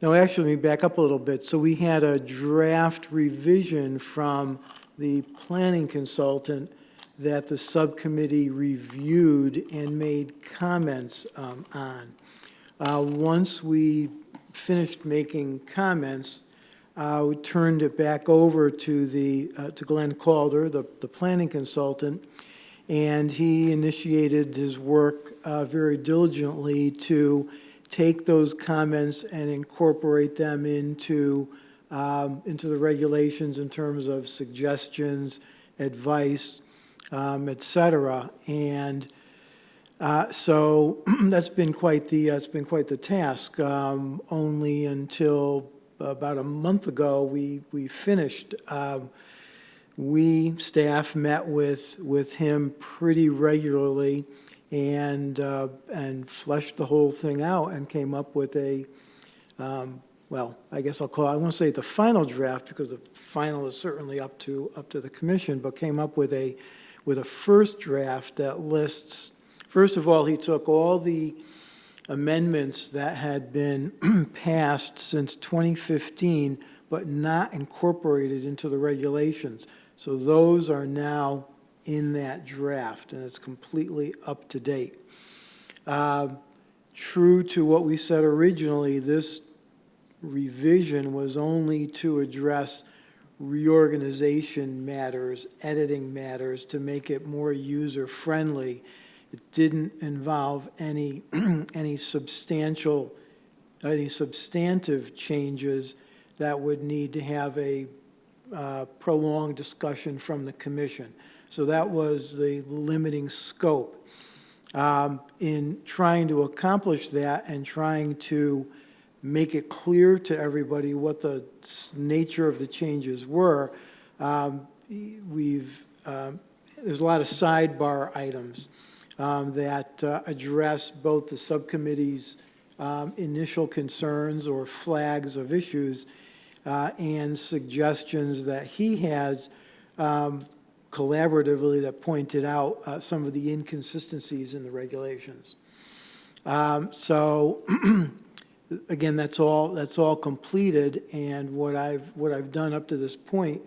actually, let me back up a little bit. So we had a draft revision from the planning consultant that the subcommittee reviewed and made comments on. Once we finished making comments, we turned it back over to Glenn Calder, the planning consultant, and he initiated his work very diligently to take those comments and incorporate them into the regulations in terms of suggestions, advice, et cetera. And so that's been quite the task. Only until about a month ago we finished. We, staff, met with him pretty regularly and fleshed the whole thing out and came up with a, well, I guess I won't say the final draft because the final is certainly up to the commission, but came up with a first draft that lists, first of all, he took all the amendments that had been passed since 2015, but not incorporated into the regulations. So those are now in that draft, and it's completely up to date. True to what we said originally, this revision was only to address reorganization matters, editing matters, to make it more user-friendly. It didn't involve any substantive changes that would need to have a prolonged discussion from the commission. So that was the limiting scope. In trying to accomplish that and trying to make it clear to everybody what the nature of the changes were, there's a lot of sidebar items that address both the subcommittee's initial concerns or flags of issues and suggestions that he has collaboratively that pointed out some of the inconsistencies in the regulations. So again, that's all completed, and what I've done up to this point,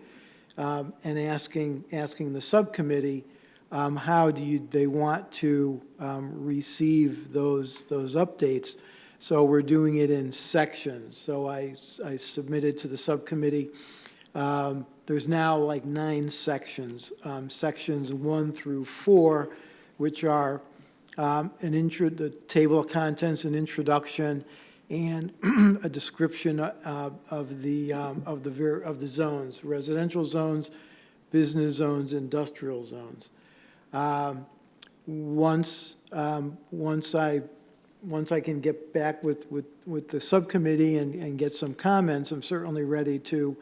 and asking the subcommittee how they want to receive those updates. So we're doing it in sections. So I submitted to the subcommittee. There's now like 9 sections, sections 1 through 4, which are the table of contents, an introduction, and a description of the zones: residential zones, business zones, industrial zones. Once I can get back with the subcommittee and get some comments, I'm certainly ready to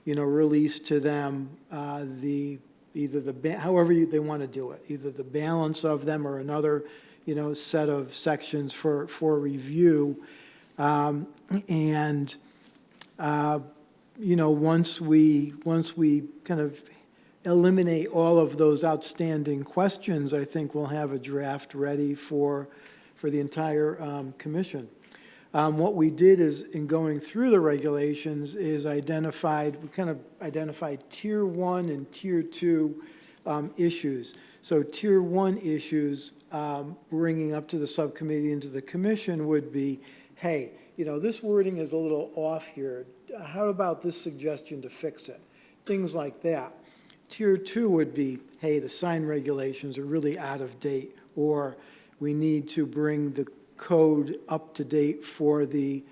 release to them however they want to do it, either the balance of them or another, set of sections for review. And once we kind of eliminate all of those outstanding questions, I think we'll have a draft ready for the entire commission. What we did is, in going through the regulations, is we kind of identified Tier 1 and Tier 2 issues. So Tier 1 issues, bringing up to the subcommittee and to the commission would be, hey, this wording is a little off here. How about this suggestion to fix it? Things like that. Tier 2 would be, hey, the sign regulations are really out of date, or we need to bring the code up to date for in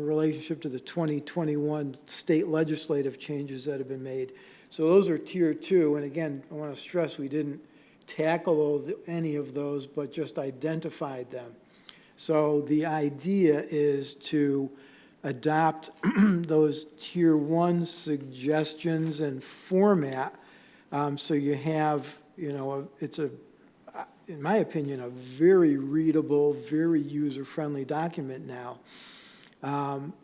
relationship to the 2021 state legislative changes that have been made. So those are Tier 2, and again, I want to stress we didn't tackle any of those, but just identified them. So the idea is to adopt those Tier 1 suggestions and format, so you have, it's in my opinion, a very readable, very user-friendly document now.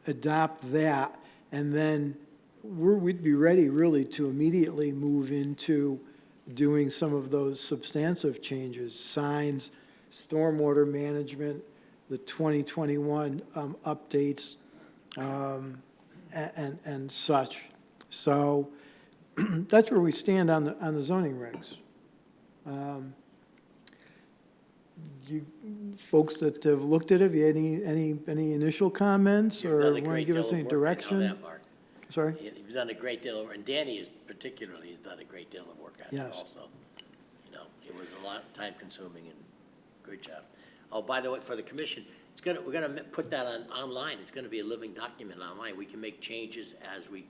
Adopt that, and then we'd be ready really to immediately move into doing some of those substantive changes, signs, stormwater management, the 2021 updates, and such. So that's where we stand on the zoning regs. You folks that have looked at it, have you had any initial comments, or want to give us any direction? That, Mark. Sorry? You've done a great deal of, and Danny is particularly has done a great deal of work on it Yes. also. It was a lot time consuming, and good job. Oh, by the way, for the commission, we're gonna put that online. It's gonna be a living document online. We can make changes as we.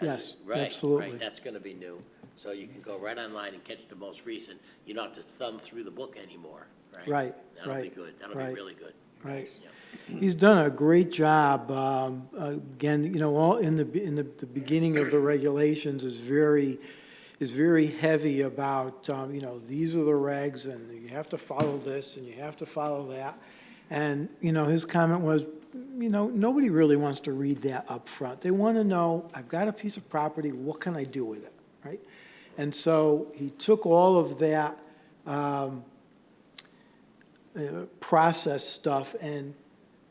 Yes, Right, absolutely. Right, that's gonna be new. So you can go right online and catch the most recent. You don't have to thumb through the book anymore, right? Right, That'll be right, good. That'll right. be really good. Right. Yeah. He's done a great job. Again, all in the beginning of the regulations is very heavy about, these are the regs, and you have to follow this, and you have to follow that. And, his comment was, nobody really wants to read that up front. They want to know, I've got a piece of property, what can I do with it, right? And so he took all of that process stuff and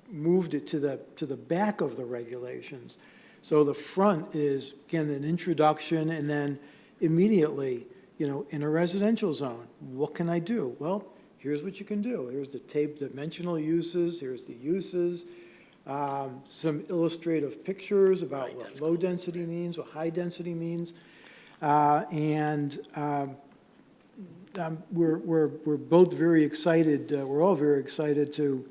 moved it to the back of the regulations. So the front is, again, an introduction, and then immediately, in a residential zone, what can I do? Well, here's what you can do. Here's the dimensional uses, here's the uses, some illustrative pictures about Right, what that's low cool. density means, what high density means. We're both very excited, we're all very excited to,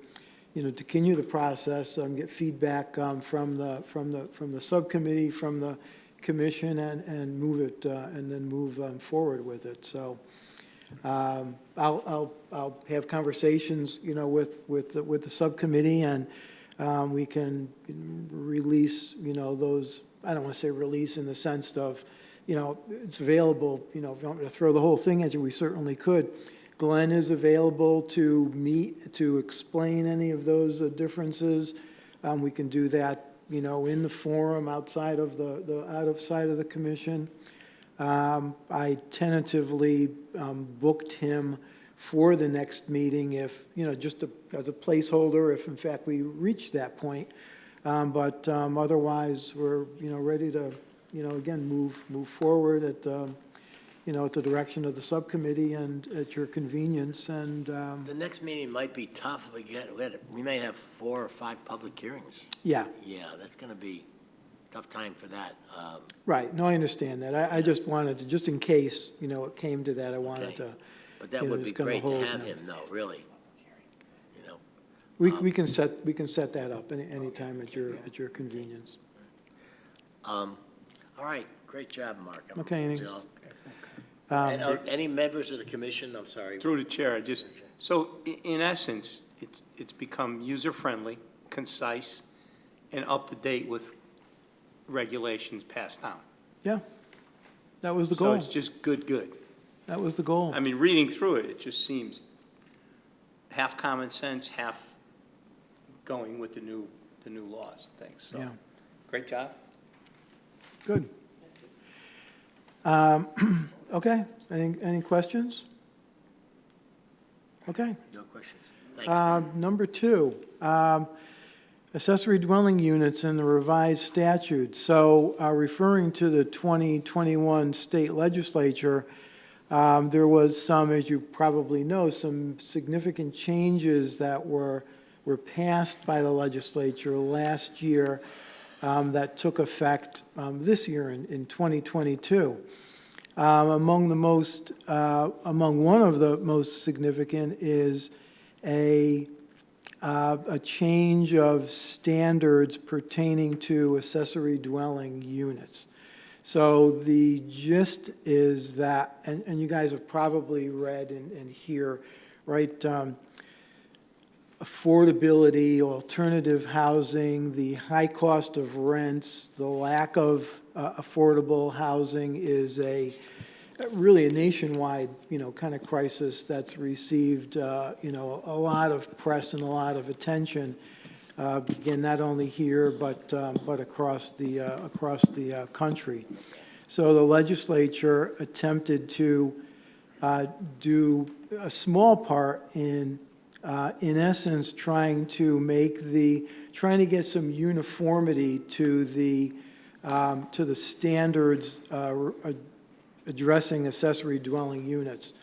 to continue the process, get feedback from the subcommittee, from the commission, and move it, and then move forward with it. So I'll have conversations, with the subcommittee, and we can release, those, I don't want to say release in the sense of, it's available, if you want me to throw the whole thing at you, we certainly could. Glenn is available to meet, to explain any of those differences. We can do that, in the forum outside of the commission. I tentatively booked him for the next meeting if, just as a placeholder, if in fact we reach that point. But otherwise, we're, ready to, again, move forward at, at the direction of the subcommittee and at your convenience. And The next meeting might be tough. We may have 4 or 5 public hearings. yeah, Yeah, that's gonna be a tough time for that. right. No, I understand that. I just wanted to, just in case, it came to that, I wanted Okay. to. But that would be just kinda great to hold have them. him, though, really. We can set that up any time at your convenience. All right, great job, Mark. Okay, anything? Joe. Um, Any members of the commission, I'm sorry. Through the chair, so in essence, it's become user-friendly, concise, and up to date with regulations passed down. Yeah, that was the So goal. it's just good. That was the goal. I mean, reading through it, it just seems half common sense, half going with the new laws and things, so. Yeah. Great job. Good. Okay, any questions? Okay. No questions. Thanks. Number 2, accessory dwelling units in the revised statute. So referring to the 2021 state legislature, there was some, as you probably know, some significant changes that were passed by the legislature last year that took effect this year in 2022. Among one of the most significant is a change of standards pertaining to accessory dwelling units. So the gist is that, and you guys have probably read and hear, right, affordability, alternative housing, the high cost of rents, the lack of affordable housing is really a nationwide, kind of crisis that's received, a lot of press and a lot of attention. Again, not only here, but across the country. So the legislature attempted to do a small part in essence, trying to get some uniformity to the standards addressing accessory dwelling units.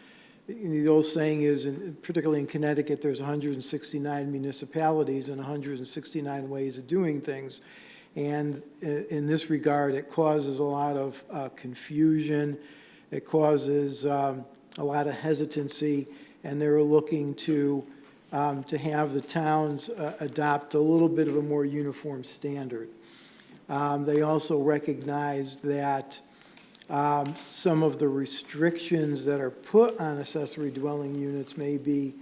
The old saying is, particularly in Connecticut, there's 169 municipalities and 169 ways of doing things. And in this regard, it causes a lot of confusion. It causes a lot of hesitancy, and they're looking to have the towns adopt a little bit of a more uniform standard. They also recognize that some of the restrictions that are put on accessory dwelling units may be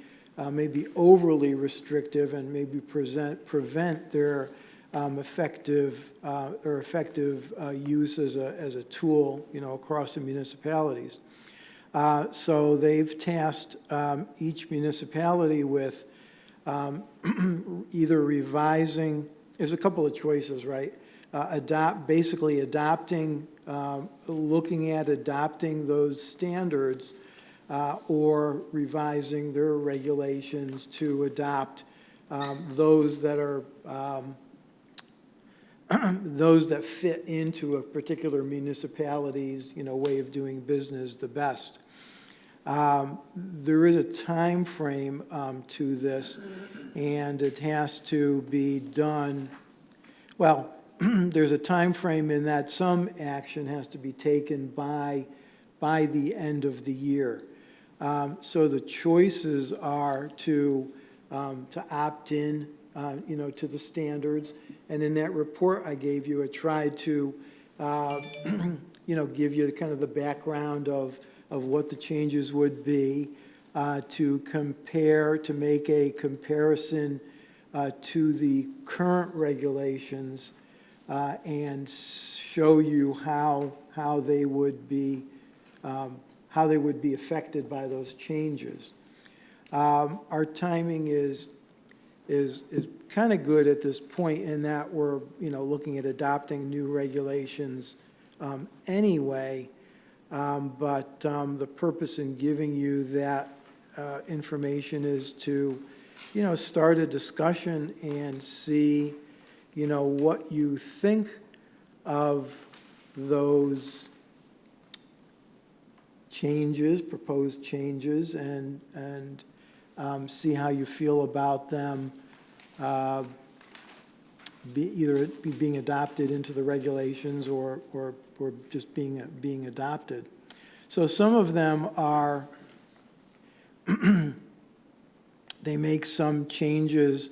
overly restrictive and maybe prevent their effective use as a tool, across the municipalities. So they've tasked each municipality with either revising, there's a couple of choices, right? Looking at adopting those standards or revising their regulations to adopt those that are those that fit into a particular municipality's, way of doing business the best. There is a time frame to this, and it has to be done, well, there's a time frame in that some action has to be taken by the end of the year. So the choices are to opt in, to the standards. And in that report I gave you, I tried to, give you kind of the background of what the changes would be, to make a comparison to the current regulations, and show you how they would be affected by those changes. Our timing is kind of good at this point in that we're looking at adopting new regulations anyway, but the purpose in giving you that information is to start a discussion and see what you think of those changes, proposed changes, and see how you feel about them either being adopted into the regulations or just being adopted. So some of them are, they make some changes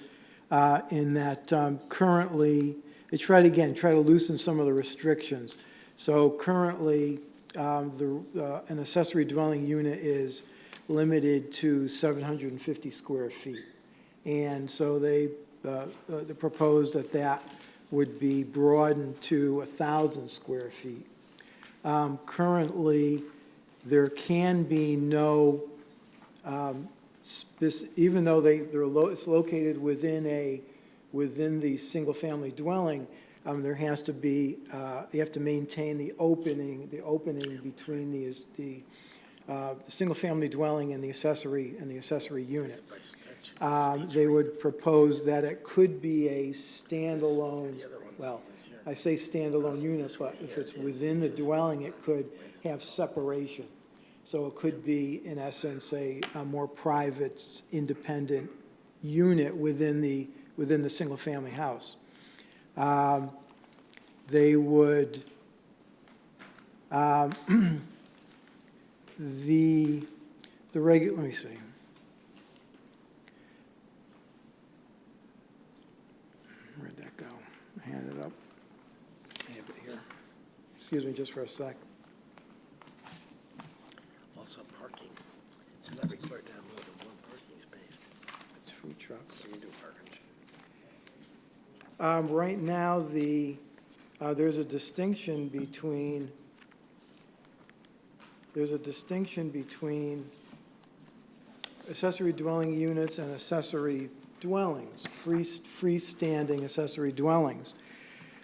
in that currently, they try to loosen some of the restrictions. So currently, an accessory dwelling unit is limited to 750 square feet. And so they proposed that would be broadened to 1,000 square feet. Currently, there can be no, even though it's located within the single-family dwelling, there has to be, you have to maintain the opening between the single-family dwelling and the accessory unit. They would propose that it could be a standalone, well, I say standalone unit, but if it's within the dwelling, it could have separation. So it could be, in essence, a more private, independent unit within the single-family house. They would, let me see. Where'd that go? I had it up. I have it here. Excuse me just for a sec. Also parking. It's not required to have more than one parking space. It's food trucks. We can do parking. Right now, there's a distinction between accessory dwelling units and accessory dwellings, freestanding accessory dwellings.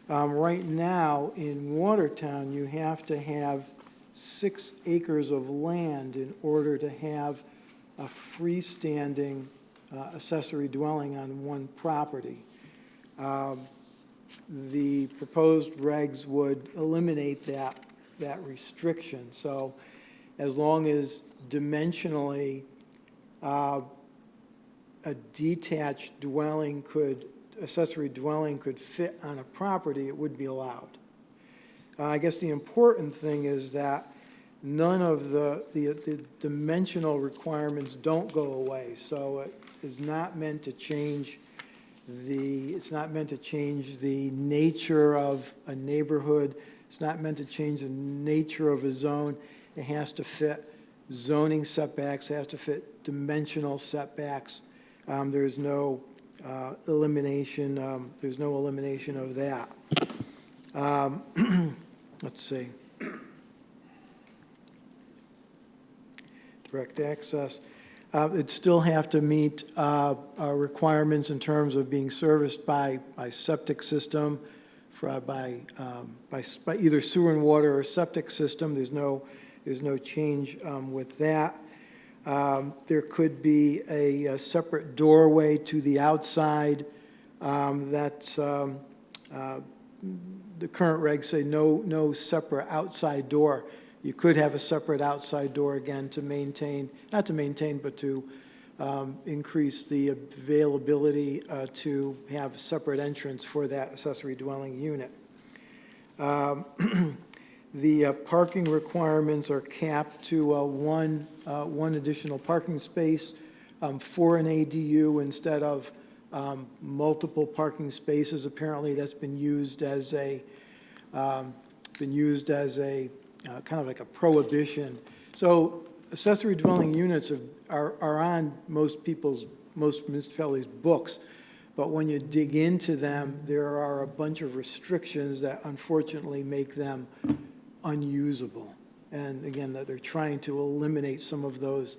Right now, in Watertown, you have to have 6 acres of land in order to have a freestanding accessory dwelling on one property. The proposed regs would eliminate that restriction. So as long as dimensionally a detached accessory dwelling could fit on a property, it would be allowed. I guess the important thing is that none of the dimensional requirements don't go away. So it is not meant to change it's not meant to change the nature of a neighborhood. It's not meant to change the nature of a zone. It has to fit zoning setbacks, it has to fit dimensional setbacks. There's no elimination of that. Let's see. Direct access. It'd still have to meet requirements in terms of being serviced by septic system, by either sewer and water or septic system. There's no change with that. There could be a separate doorway to the outside. That's the current regs say no separate outside door. You could have a separate outside door, again, to maintain, not to maintain, but to increase the availability to have a separate entrance for that accessory dwelling unit. The parking requirements are capped to one additional parking space for an ADU instead of multiple parking spaces. Apparently, that's been used as a kind of like a prohibition. So accessory dwelling units are on most municipalities' books, but when you dig into them, there are a bunch of restrictions that unfortunately make them unusable. And again, that they're trying to eliminate some of those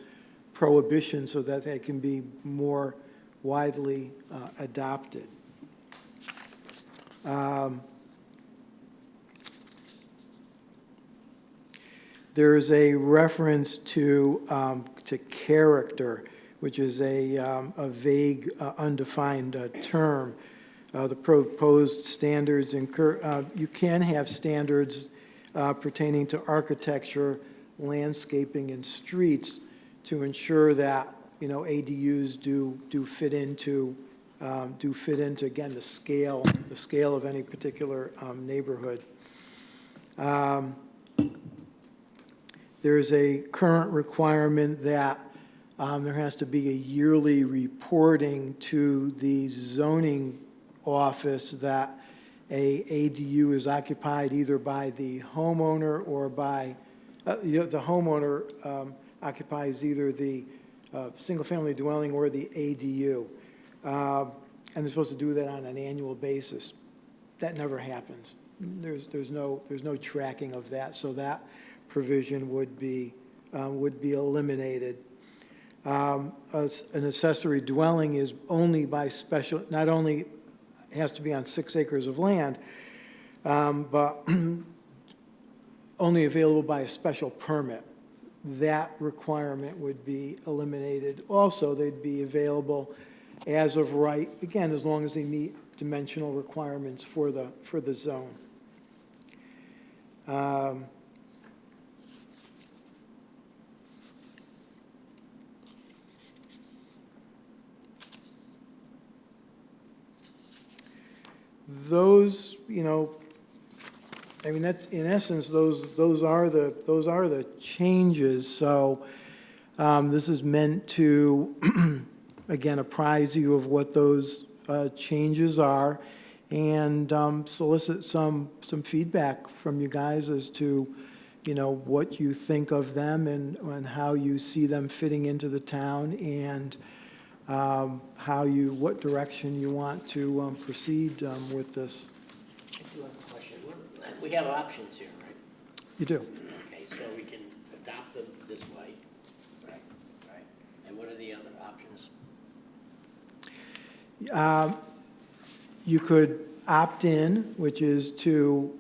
prohibitions so that they can be more widely adopted. There is a reference to character, which is a vague, undefined term. The proposed standards, you can have standards pertaining to architecture, landscaping, and streets to ensure that, ADUs do fit into, again, the scale of any particular neighborhood. There's a current requirement that there has to be a yearly reporting to the zoning office that a ADU is occupied either by the homeowner or by, the homeowner occupies either the single-family dwelling or the ADU. And they're supposed to do that on an annual basis. that never happens. There's no tracking of that, so that provision would be eliminated. An accessory dwelling is only by special, not only has to be on 6 acres of land, but only available by a special permit. That requirement would be eliminated. Also, they'd be available as of right, again, as long as they meet dimensional requirements for the zone. Those, I mean, that's, in essence, those are the changes. So this is meant to, again, apprise you of what those changes are and solicit some feedback from you guys as to, what you think of them and how you see them fitting into the town and what direction you want to proceed with this. I do have a question. We have options here, right? You do. Okay, so we can adopt them this way, right? And what are the other options? You could opt in, which is to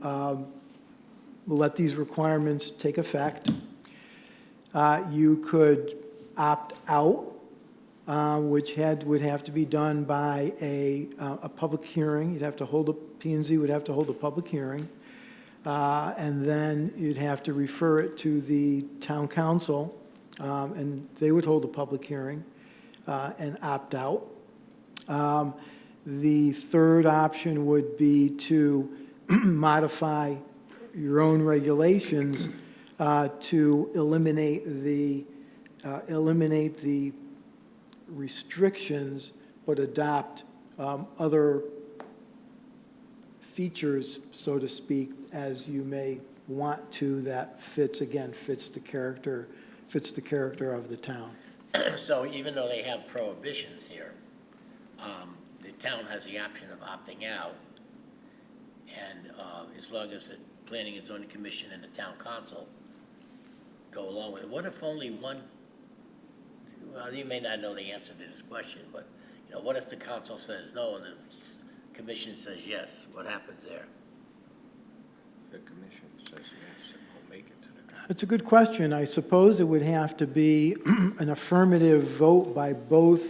let these requirements take effect. You could opt out, which would have to be done by a public hearing. You'd have to hold P&Z would have to hold a public hearing. And then you'd have to refer it to the town council, and they would hold a public hearing and opt out. The third option would be to modify your own regulations to eliminate the restrictions, but adopt other features, so to speak, as you may want to, that fits the character of the town. So even though they have prohibitions here, the town has the option of opting out, and as long as the Planning and Zoning Commission and the town council go along with it. What if only one, well, you may not know the answer to this question, but, what if the council says no and the commission says yes? What happens there? The commission says yes, and we'll make it to the. It's a good question. I suppose it would have to be an affirmative vote by both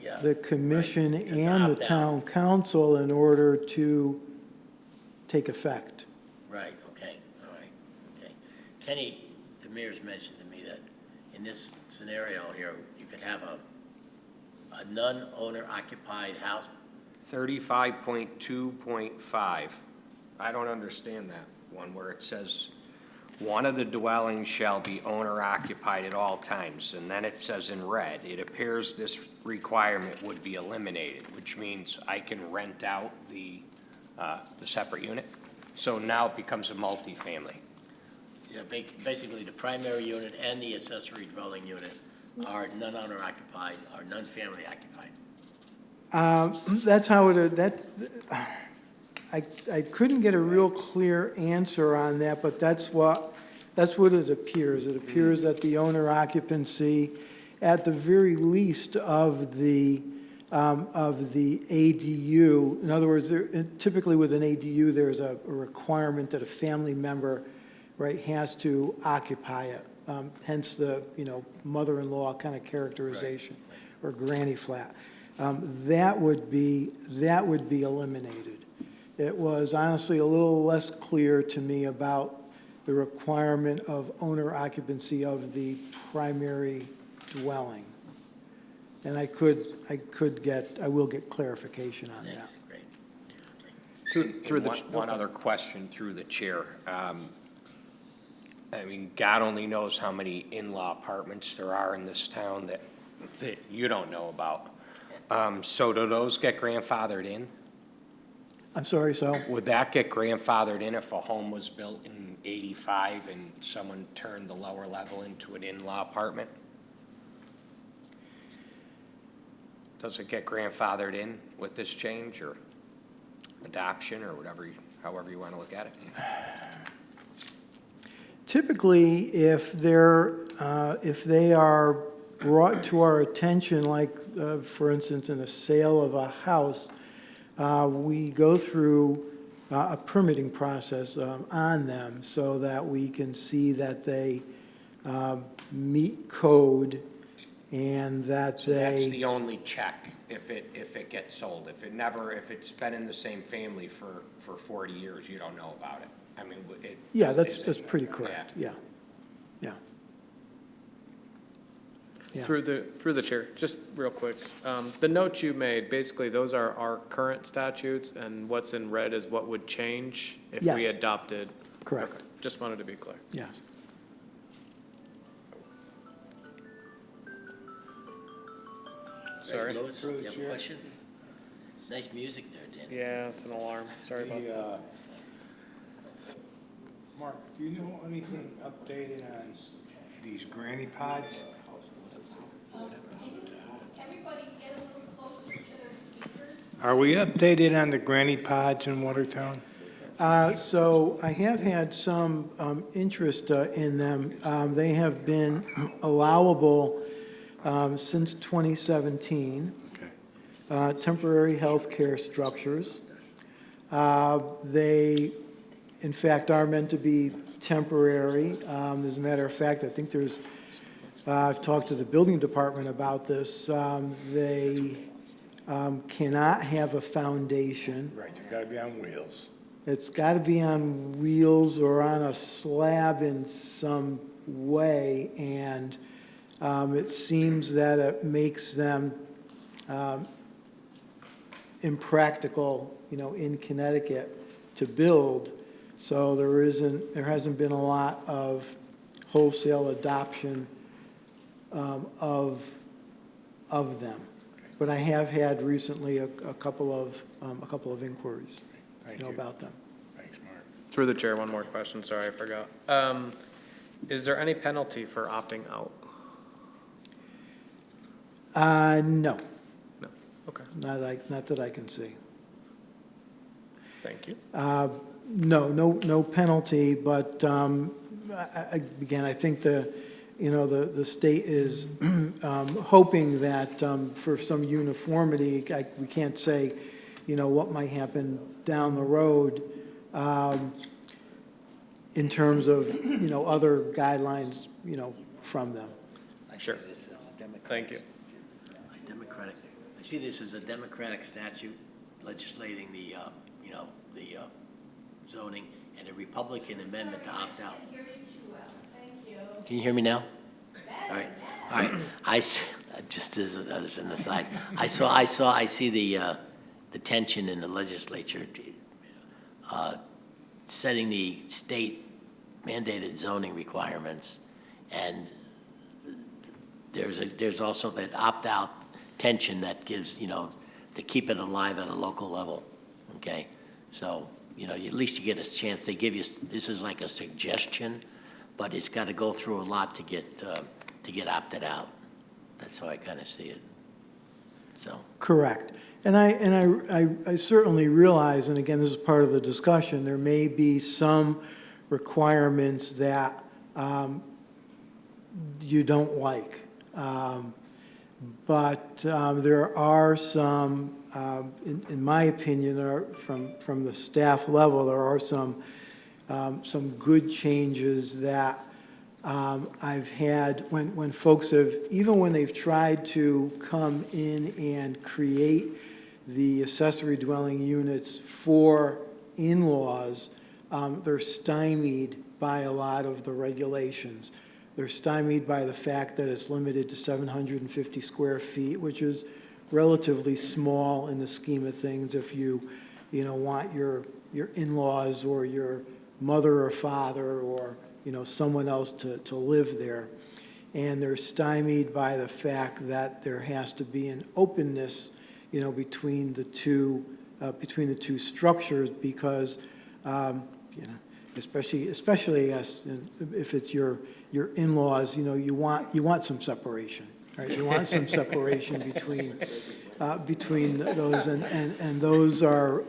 Yeah. the commission Right. To and the opt out. town council in order to take effect. Right, okay, all right, okay. Kenny Demers mentioned to me that in this scenario here, you could have a non-owner occupied house. 35.2.5. I don't understand that one where it says, one of the dwellings shall be owner occupied at all times. And then it says in red, it appears this requirement would be eliminated, which means I can rent out the separate unit. So now it becomes a multifamily. Yeah, basically, the primary unit and the accessory dwelling unit are non-owner occupied, are non-family occupied. That's how I couldn't get a real clear answer on that, but that's what it appears. It appears that the owner occupancy, at the very least of the ADU, in other words, typically with an ADU, there's a requirement that a family member, right, has to occupy it, hence the, mother-in-law kind of characterization, or granny flat. That would be eliminated. It was honestly a little less clear to me about the requirement of owner occupancy of the primary dwelling. And I will get clarification on that. Thanks, great. Through one other question through the chair. I mean, God only knows how many in-law apartments there are in this town that you don't know about. So do those get grandfathered in? I'm sorry, so? Would that get grandfathered in if a home was built in '85 and someone turned the lower level into an in-law apartment? Does it get grandfathered in with this change, or? adoption, or however you want to look at it? Typically, if they are brought to our attention, like, for instance, in a sale of a house, we go through a permitting process on them so that we can see that they meet code and that So that's they, the only check if it gets sold. If it's been in the same family for 40 years, you don't know about it. I mean, yeah, is that's it- pretty correct, yeah, yeah. Yeah. Through the chair, just real quick, the notes you made, basically, those are our current statutes, and what's in red is what would change if we Yes. adopted? Correct. Okay, just wanted to be clear. Yes. Sorry. Hey, Louis, you have a question? Nice music there, Dan. Yeah, it's an alarm, sorry about that. Mark, do you know anything updated on these granny pods? Everybody get a little closer to their speakers. Are we updated on the granny pods in Watertown? So I have had some interest in them. They have been allowable since 2017. Okay. Temporary healthcare structures. They, in fact, are meant to be temporary. As a matter of fact, I think there's, I've talked to the building department about this. They cannot have a foundation. Right, they gotta be on wheels. It's got to be on wheels or on a slab in some way, and it seems that it makes them impractical, in Connecticut to build. So there hasn't been a lot of wholesale adoption of them. But I have had recently a couple of inquiries, Thank you. about them. Thanks, Mark. Through the chair, one more question, sorry, I forgot. Is there any penalty for opting out? No, No, okay, not that I can see. thank you. No penalty, but again, I think the state is hoping that for some uniformity, we can't say, what might happen down the road in terms of, other guidelines, from them. I see Sure. this as a democratic. Thank you. I see this as a democratic statute legislating the zoning, and a Republican amendment to opt out. I hear you too well. Thank you. Can you hear me now? All right. Just as an aside, I see the tension in the legislature, setting the state mandated zoning requirements, and there's also that opt-out tension that gives, to keep it alive at a local level, okay? So, at least you get a chance, they give you, this is like a suggestion, but it's got to go through a lot to get opted out. That's how I kind of see it, so. Correct. And I certainly realize, and again, this is part of the discussion, there may be some requirements that you don't like. But there are some, in my opinion, from the staff level, there are some good changes that I've had when folks have, even when they've tried to come in and create the accessory dwelling units for in-laws, they're stymied by a lot of the regulations. They're stymied by the fact that it's limited to 750 square feet, which is relatively small in the scheme of things if you want your in-laws or your mother or father or, someone else to live there. And they're stymied by the fact that there has to be an openness, between the two structures because, especially as if it's your in-laws, you want some separation, right? You want some separation between those, and those are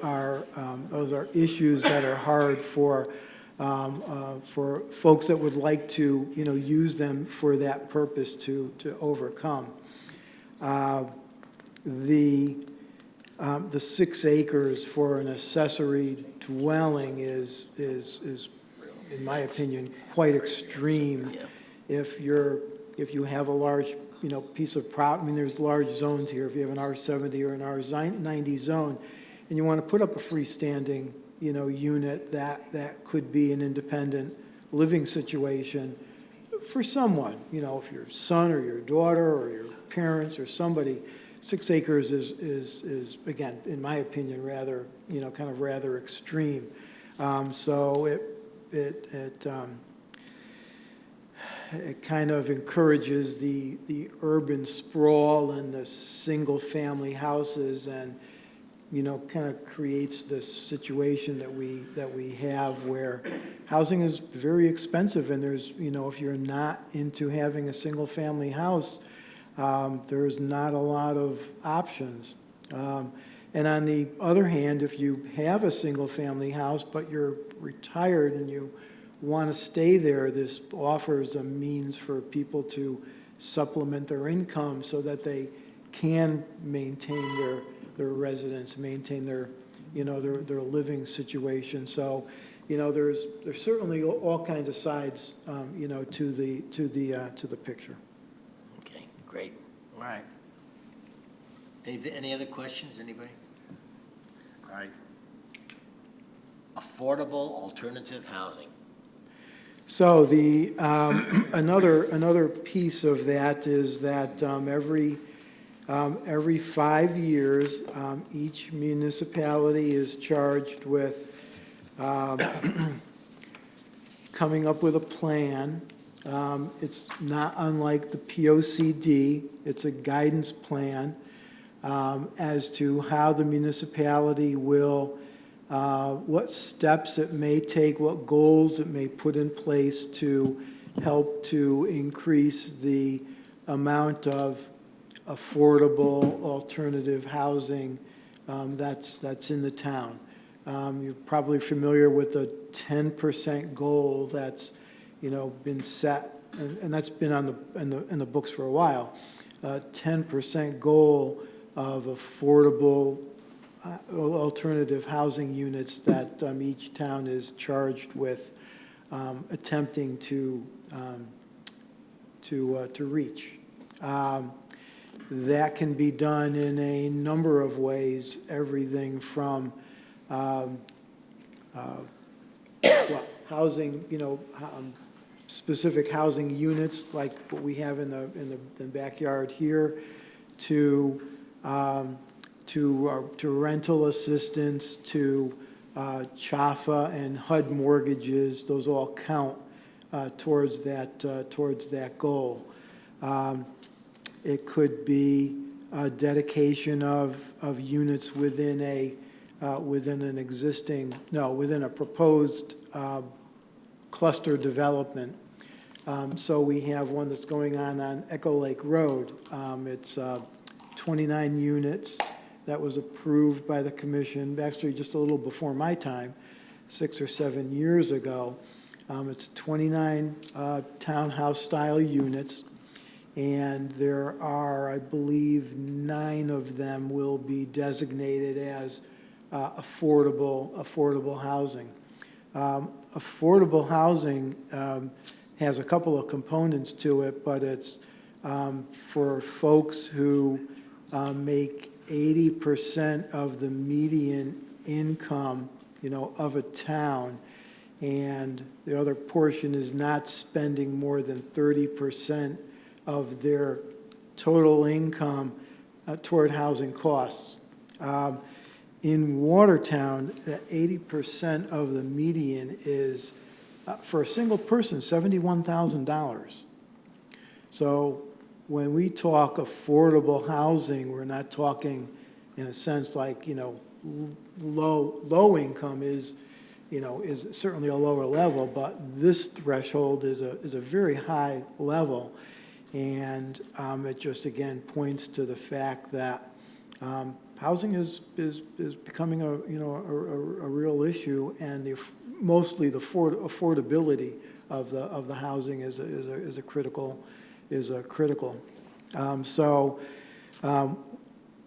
issues that are hard for folks that would like to, use them for that purpose to overcome. The 6 acres for an accessory dwelling is, in my opinion, quite extreme. If you have a large, piece of property, I mean, there's large zones here. If you have an R70 or an R90 zone, and you want to put up a freestanding, unit that could be an independent living situation for someone, if your son or your daughter or your parents or somebody, 6 acres is again, in my opinion, rather, kind of rather extreme. So it kind of encourages the urban sprawl and the single-family houses, and kind of creates this situation that we have where housing is very expensive, and there's, if you're not into having a single-family house, there's not a lot of options. And on the other hand, if you have a single-family house, but you're retired and you want to stay there, this offers a means for people to supplement their income so that they can maintain their residence, maintain their, their living situation. So, there's certainly all kinds of sides, to the picture. Okay, great. All right. Any other questions, anybody? All right. Affordable alternative housing. So the another piece of that is that every 5 years, each municipality is charged with coming up with a plan. It's not unlike the POCD. It's a guidance plan as to how the municipality will, what steps it may take, what goals it may put in place to help to increase the amount of affordable alternative housing that's in the town. You're probably familiar with the 10% goal that's, been set, and that's been in the books for a while. 10% goal of affordable alternative housing units that each town is charged with attempting to reach. That can be done in a number of ways, everything from housing, specific housing units like what we have in the backyard here, to rental assistance, to CHAFA and HUD mortgages. Those all count towards that goal. It could be a dedication of units within a proposed cluster development. So we have one that's going on Echo Lake Road. It's 29 units that was approved by the commission, actually just a little before my time, 6 or 7 years ago. It's 29 townhouse-style units, and there are, I believe, 9 of them will be designated as affordable housing. Affordable housing has a couple of components to it, but it's for folks who make 80% of the median income, of a town, and the other portion is not spending more than 30% of their total income toward housing costs. In Watertown, 80% of the median is, for a single person, $71,000. So when we talk affordable housing, we're not talking, in a sense, like, low income is certainly a lower level, but this threshold is a very high level. And it just, again, points to the fact that Housing is becoming a, you know, a real issue, and mostly the affordability of the housing is a critical.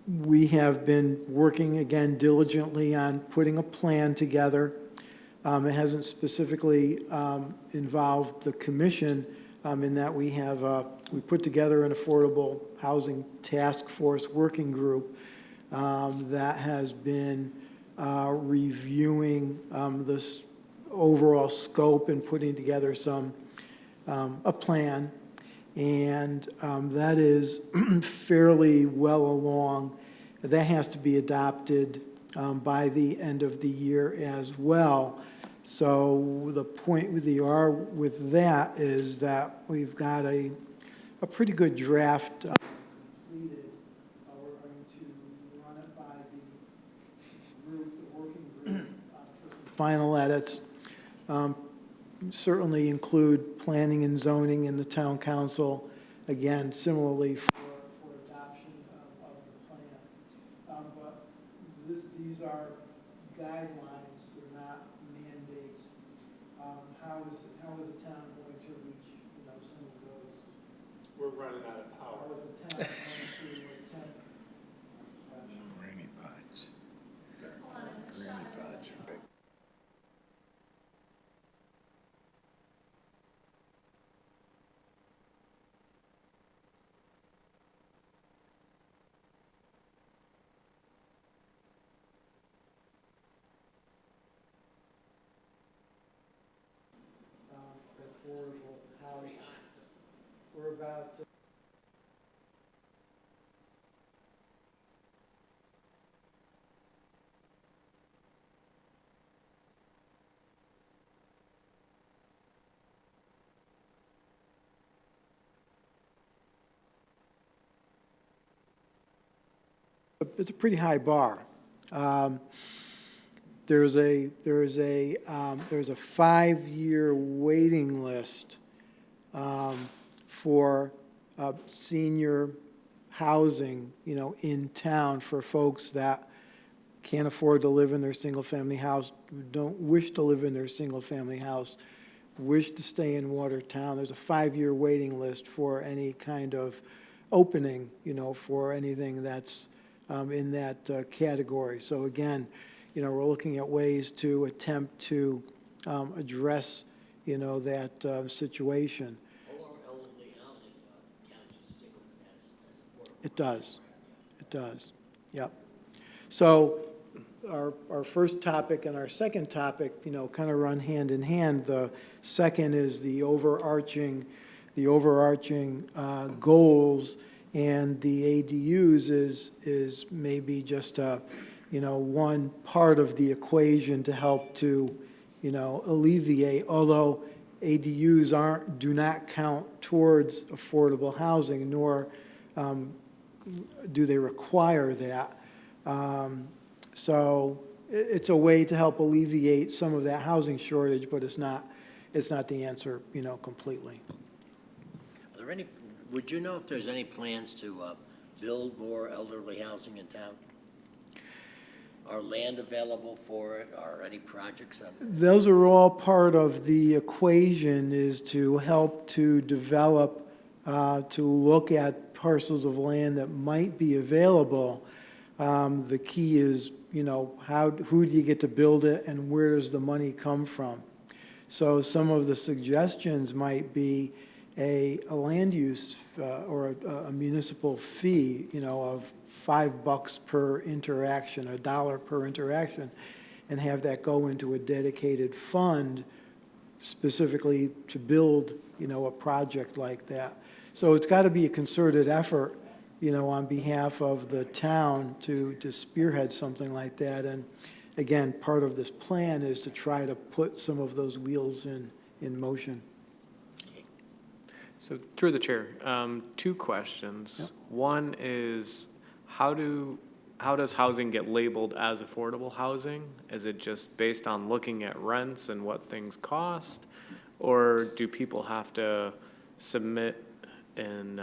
We have been working again diligently on putting a plan together. It hasn't specifically involved the commission in that we put together an affordable housing task force working group that has been reviewing this overall scope and putting together a plan. And that is fairly well along. That has to be adopted by the end of the year as well. So the point with that is that we've got a pretty good draft completed. We're going to run it by the working group for some final edits. Certainly include planning and zoning in the town council, again, similarly for adoption of the plan. But these are guidelines, they're not mandates. How is the town going to reach, you know, some of those? We're running out of power. How is the town going to attempt? Granny pots. Granny pots are big. Affordable housing. We're about it's a pretty high bar. There's a 5-year waiting list for senior housing, you know, in town for folks that can't afford to live in their single-family house, don't wish to live in their single-family house, wish to stay in Watertown. There's a 5-year waiting list for any kind of opening, you know, for anything that's in that category. So again, you know, we're looking at ways to attempt to address, you know, that situation. Or elderly housing counts as single, as affordable. It does. It does. Yep. So our first topic and our second topic, you know, kind of run hand in hand. The second is the overarching goals, and the ADUs is maybe just a, you know, one part of the equation to help to, you know, alleviate, although ADUs do not count towards affordable housing, nor do they require that. So it's a way to help alleviate some of that housing shortage, but it's not the answer, you know, completely. Are there any, would you know if there's any plans to build more elderly housing in town? Are land available for it? Are any projects on that? Those are all part of the equation, is to help to develop, to look at parcels of land that might be available. The key is, you know, who do you get to build it, and where does the money come from? So some of the suggestions might be a land use or a municipal fee, you know, of $5 per interaction, $1 per interaction, and have that go into a dedicated fund specifically to build, you know, a project like that. So it's got to be a concerted effort, you know, on behalf of the town to spearhead something like that. And again, part of this plan is to try to put some of those wheels in motion. So through the chair, 2 questions. Yep. One is, how does housing get labeled as affordable housing? Is it just based on looking at rents and what things cost? Or do people have to submit and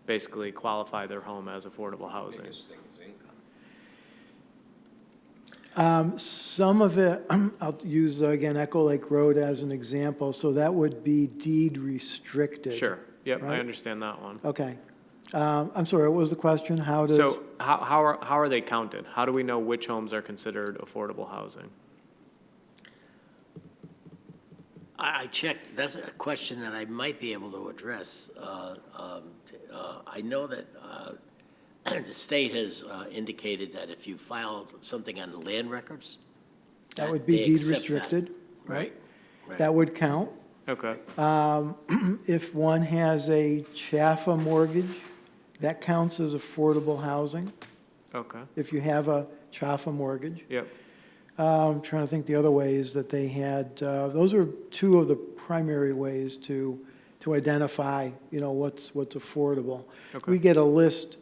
basically qualify their home as affordable housing? Biggest thing is income. Some of it, I'll use, again, Echo Lake Road as an example, so that would be deed restricted. Sure, yep, I Right. understand that one. Okay. I'm sorry, what was the question? How does? So how are they counted? How do we know which homes are considered affordable housing? I checked, that's a question that I might be able to address. I know that the state has indicated that if you file something on the land records, That would be they deed accept that. restricted, right? Right. That would count. Okay, If one has a Chaffa mortgage, that counts as affordable housing, okay, if you have a Chaffa mortgage. yep, I'm trying to think the other ways that they had, those are two of the primary ways to identify, what's affordable. Okay. We get a list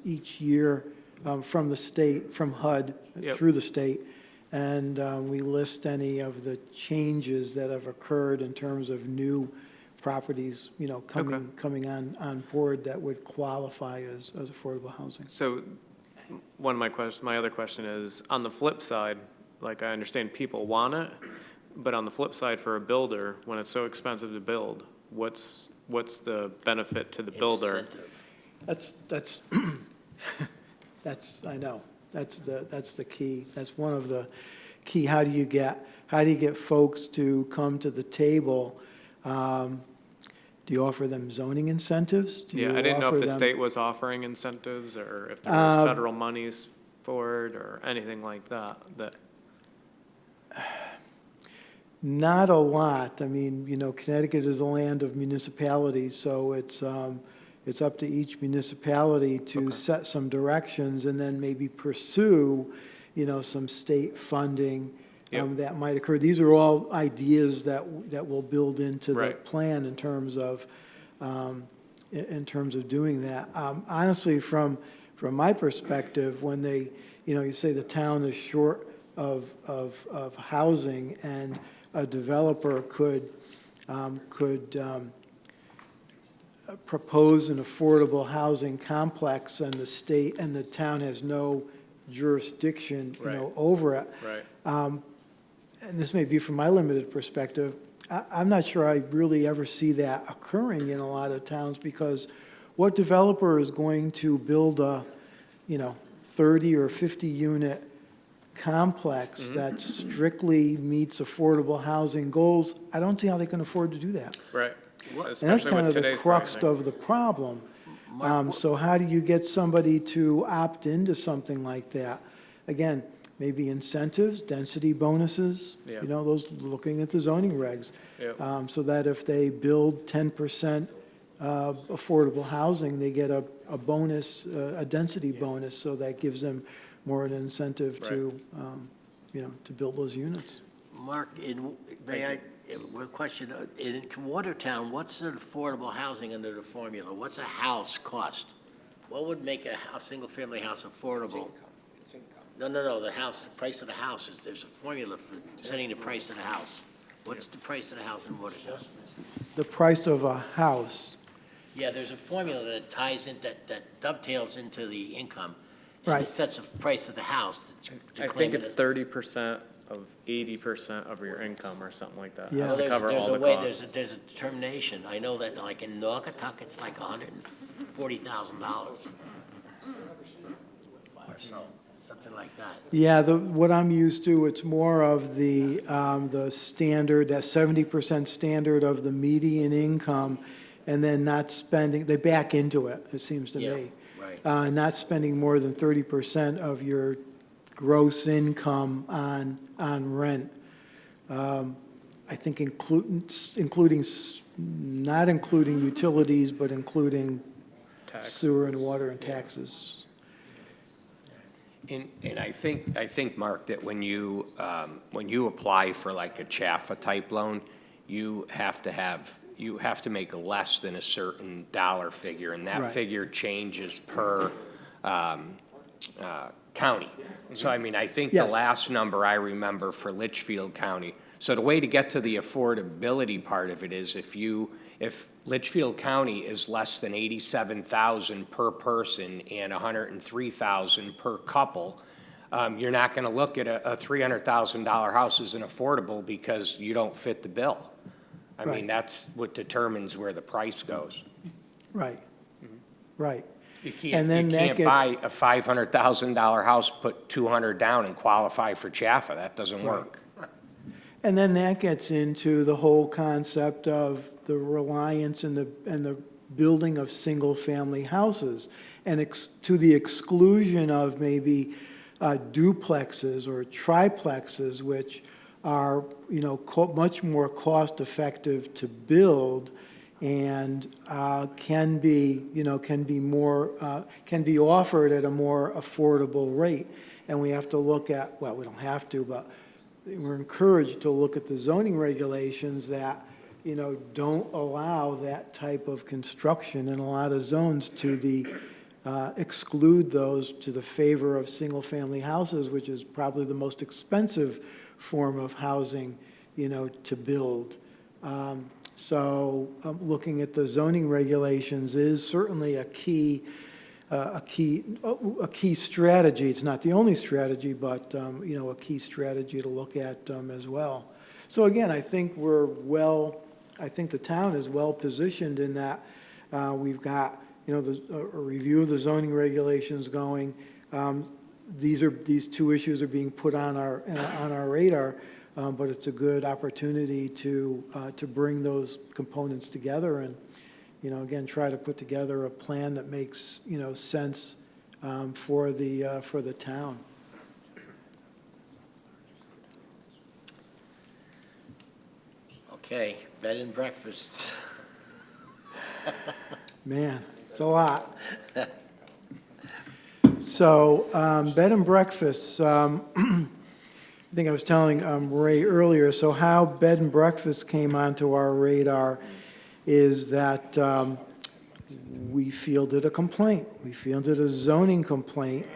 each year from the state, from HUD, Yep. through the state, and we list any of the changes that have occurred in terms of new properties, coming on board that would qualify as affordable housing. so one of my other question is, on the flip side, like I understand people want it, but on the flip side for a builder, when it's so expensive to build, what's the benefit to the builder? Incentive. That's, I know, that's the key. That's one of the key. How do you get folks to come to the table? Do you offer them zoning incentives? Do Yeah, you I didn't know offer if the them- state was offering incentives or if there was federal monies for it or anything like that, Not a lot. I mean, Connecticut is a land of municipalities, so it's up to each municipality to set some directions and then maybe pursue, some state funding Yep. that might occur. These are all ideas that will build into the Right. plan in terms of doing that. Honestly, from my perspective, when they, you say the town is short of housing and a developer could propose an affordable housing complex and the state and the town has no jurisdiction, Right. over it. right? And this may be from my limited perspective, I'm not sure I really ever see that occurring in a lot of towns because what developer is going to build a, 30 or 50 unit complex that strictly meets affordable housing goals? I don't see how they can afford to do that. Right. And that's Especially kind with of the today's crux pricing. of the problem. Mark, So how do you get somebody to opt into something like that? Again, maybe incentives, density bonuses, Yeah. those, looking at the zoning regs. Yep. So that if they build 10% affordable housing, they get a bonus, a density bonus, so that gives them more an incentive to, to build those units. Mark, one question, in Watertown, what's an affordable housing under the formula? What's a house cost? What would make a single-family house affordable? No, the house, the price of the house, there's a formula for setting the price of the house. What's the price of the house in Watertown? The price of a house, Yeah, there's a formula that ties in, that dovetails into the income. And Right. it sets the price of the house to I claim think it's it. 30% of 80% of your income or something like that. Yeah. Has Well, to there's cover all a the way, costs. there's a determination. I know that like in Naugatuck, it's like $140,000 or so, something like that. yeah, what I'm used to, it's more of the standard, that 70% standard of the median income, and then not spending, they back into it, it seems to Yeah, me. right. Not spending more than 30% of your gross income on rent. I think not including utilities, but including Taxes. sewer and water and taxes. And I think, Mark, that when you apply for like a Chaffa type loan, you have to make less than a certain dollar figure, and that Right. figure changes per county. So I mean, I think the Yes. last number I remember for Litchfield County, so the way to get to the affordability part of it is if Litchfield County is less than 87,000 per person and 103,000 per couple, You're not going to look at a $300,000 house as an affordable because you don't fit the bill. I mean, Right. that's what determines where the price goes. Right, right. You And can't, then you that can't gets- buy a $500,000 house, put 200 down and qualify for Jaffa. That doesn't work. And then that gets into the whole concept of the reliance and the building of single-family houses, and to the exclusion of maybe duplexes or triplexes, which are, you know, much more cost-effective to build and can be, you know, can be offered at a more affordable rate. And we have to look at, well, we don't have to, but we're encouraged to look at the zoning regulations that, you know, don't allow that type of construction in a lot of zones to exclude those to the favor of single-family houses, which is probably the most expensive form of housing, you know, to build. So looking at the zoning regulations is certainly a key strategy. It's not the only strategy, but, you know, a key strategy to look at as well. So again, I think I think the town is well positioned in that we've got, you know, a review of the zoning regulations going. These two issues are being put on our radar, but it's a good opportunity to bring those components together and, you know, again, try to put together a plan that makes, you know, sense for the town. Okay, bed and breakfasts. Man, it's a lot. So, bed and breakfasts, I think I was telling Ray earlier, so how bed and breakfasts came onto our radar is that we fielded a complaint. We fielded a zoning complaint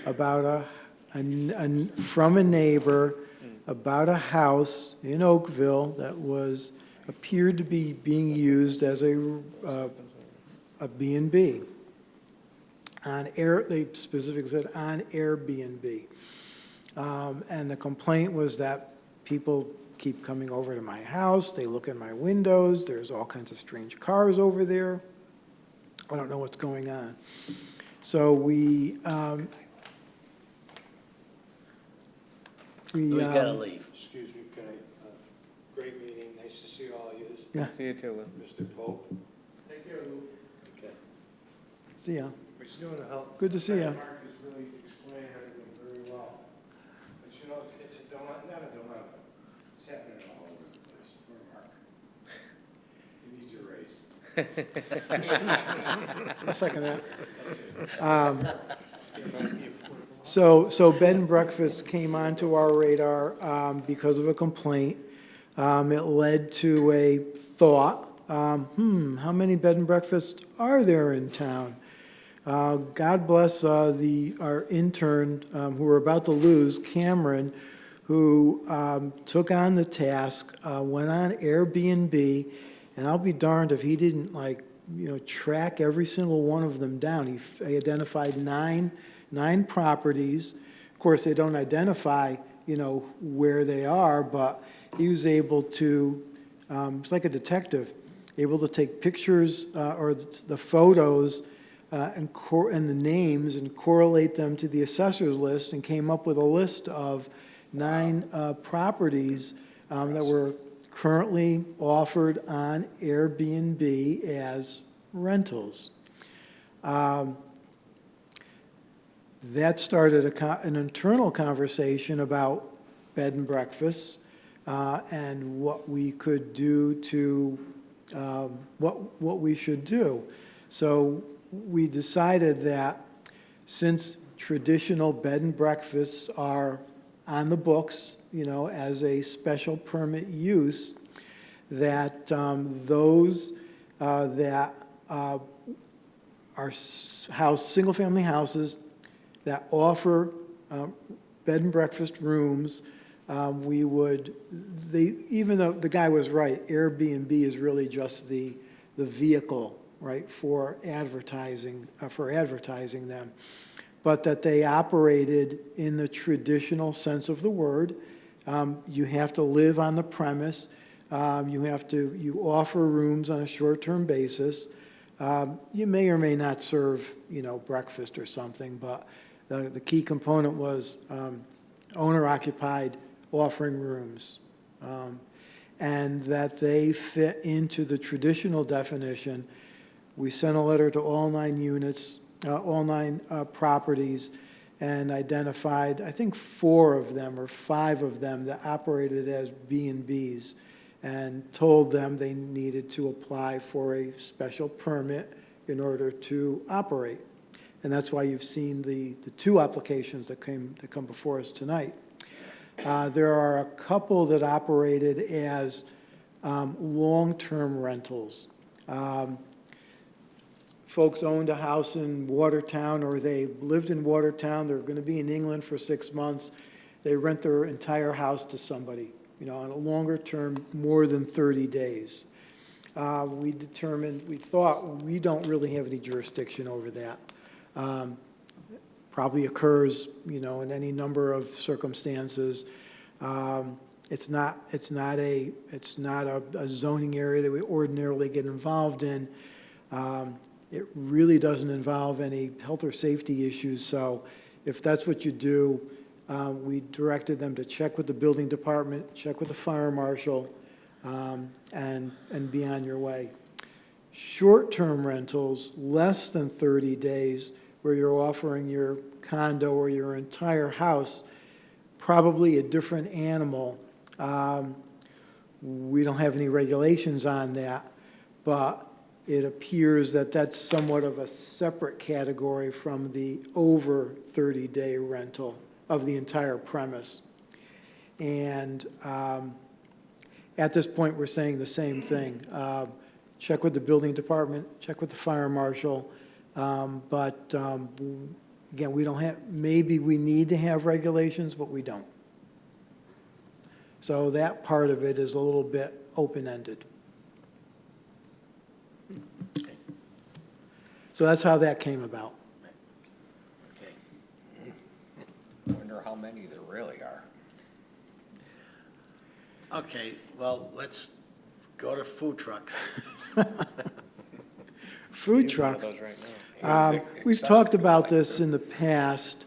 about from a neighbor about a house in Oakville that appeared to be being used as a B&B. They specifically said on Airbnb. And the complaint was that people keep coming over to my house, they look in my windows, there's all kinds of strange cars over there. I don't know what's going on. So Who's gotta leave? Excuse me, can I, great meeting, nice to see all of you. Yeah. See you too, Lou. Mr. Pope. Take care, Lou. Okay. See ya. He's doing a hell. Good to see ya. Mark has really explained everything very well. But you know, it's a dilemma, not a dilemma, it's happening all over the place. Poor Mark. He needs a raise. I'll second that. So bed and breakfast came onto our radar because of a complaint. It led to a thought, how many bed and breakfasts are there in town? God bless our intern, who we're about to lose, Cameron, who took on the task, went on Airbnb, and I'll be darned if he didn't, like, you know, track every single one of them down. He identified nine properties. Of course, they don't identify, you know, where they are, but he was able to, it's like a detective, able to take pictures or the photos and the names and correlate them to the assessor's list, and came up with a list of 9 properties that were currently offered on Airbnb as rentals. That started an internal conversation about bed and breakfasts and what we could do to, what we should do. So we decided that since traditional bed and breakfasts are on the books, you know, as a special permit use, that those that are single-family houses that offer bed and breakfast rooms, even though the guy was right, Airbnb is really just the vehicle, right, for advertising them. but that they operated in the traditional sense of the word. You have to live on the premise. You offer rooms on a short-term basis. You may or may not serve, breakfast or something, but the key component was owner-occupied, offering rooms, and that they fit into the traditional definition. We sent a letter to all 9 units, all 9 properties, and identified, I think, 4 of them or 5 of them that operated as B&Bs, and told them they needed to apply for a special permit in order to operate. And that's why you've seen the 2 applications that come before us tonight. There are a couple that operated as long-term rentals. Folks owned a house in Watertown, or they lived in Watertown, they're going to be in England for 6 months. They rent their entire house to somebody, on a longer term, more than 30 days. We thought we don't really have any jurisdiction over that. Probably occurs, in any number of circumstances. It's not a zoning area that we ordinarily get involved in. It really doesn't involve any health or safety issues. So if that's what you do, we directed them to check with the building department, check with the fire marshal, and be on your way. Short-term rentals, less than 30 days, where you're offering your condo or your entire house, probably a different animal. We don't have any regulations on that, but it appears that that's somewhat of a separate category from the over 30-day rental of the entire premise. And at this point, we're saying the same thing. Check with the building department, check with the fire marshal, but again, we don't have, maybe we need to have regulations, but we don't. So that part of it is a little bit open-ended. So that's how that came about. Okay. I wonder how many there really are. Okay, well, let's go to food trucks. Food trucks. We've talked about this in the past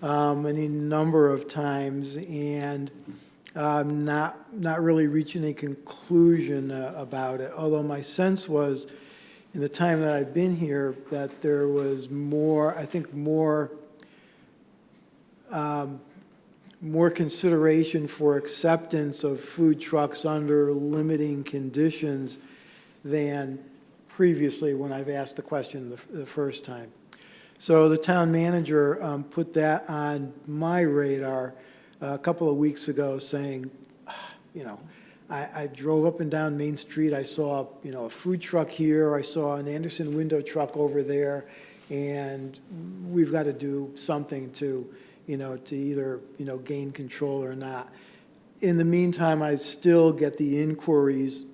any number of times, and not really reaching a conclusion about it. Although my sense was, in the time that I've been here, that there was more consideration for acceptance of food trucks under limiting conditions than previously when I've asked the question the first time. So the town manager put that on my radar a couple of weeks ago, saying, I drove up and down Main Street, I saw, a food truck here, I saw an Anderson window truck over there, and we've got to do something to either, gain control or not. In the meantime, I still get the inquiries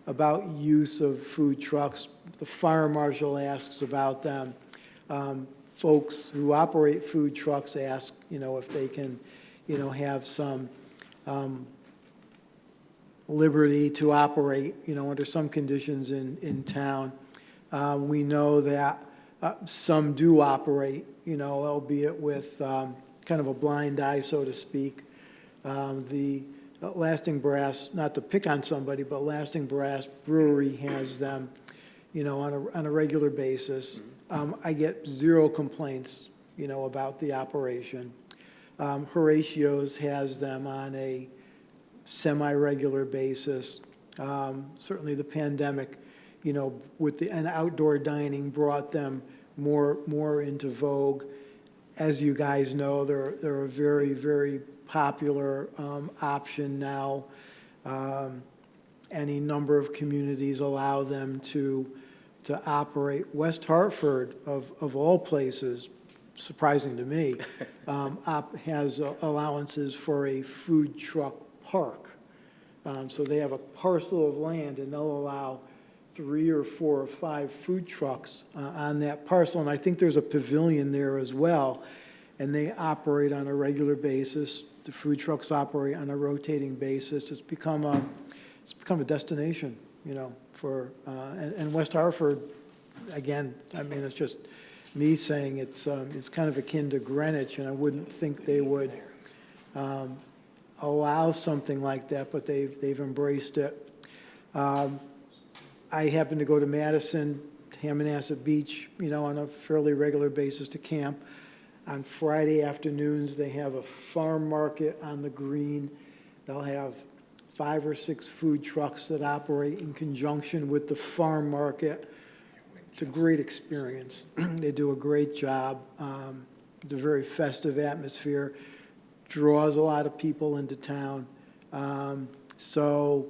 about use of food trucks. The fire marshal asks about them. Folks who operate food trucks ask, if they can, have some liberty to operate, under some conditions in town. We know that some do operate, albeit with kind of a blind eye, so to speak. The Lasting Brass, not to pick on somebody, but Lasting Brass Brewery has them, on a regular basis. I get 0 complaints, about the operation. Horatio's has them on a semi-regular basis. Certainly the pandemic, with an outdoor dining brought them more into vogue. As you guys know, they're a very, very popular option now. Any number of communities allow them to operate. West Hartford, of all places, surprising to me, has allowances for a food truck park. So they have a parcel of land, and they'll allow 3 or 4 or 5 food trucks on that parcel, and I think there's a pavilion there as well, and they operate on a regular basis. The food trucks operate on a rotating basis. It's become a destination, you know, for, and West Hartford, again, I mean, it's just me saying it's kind of akin to Greenwich, and I wouldn't think they would allow something like that, but they've embraced it. I happen to go to Madison, Hammonasset Beach, you know, on a fairly regular basis to camp. On Friday afternoons, they have a farm market on the green. They'll have 5 or 6 food trucks that operate in conjunction with the farm market. It's a great experience. They do a great job. It's a very festive atmosphere, draws a lot of people into town. So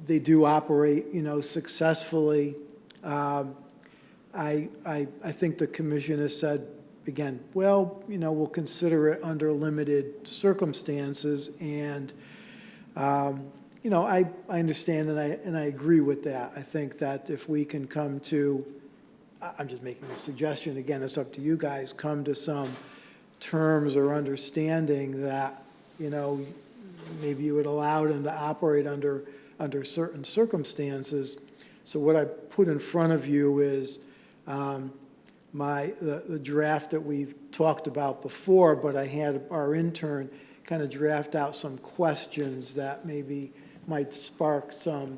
they do operate, you know, successfully. I think the commission has said, again, well, you know, we'll consider it under limited circumstances, and you know, I understand and I agree with that. I think that if we can come to, I'm just making a suggestion, again, it's up to you guys, come to some terms or understanding that, you know, maybe you would allow them to operate under certain circumstances. So what I put in front of you is the draft that we've talked about before, but I had our intern kind of draft out some questions that maybe might spark some,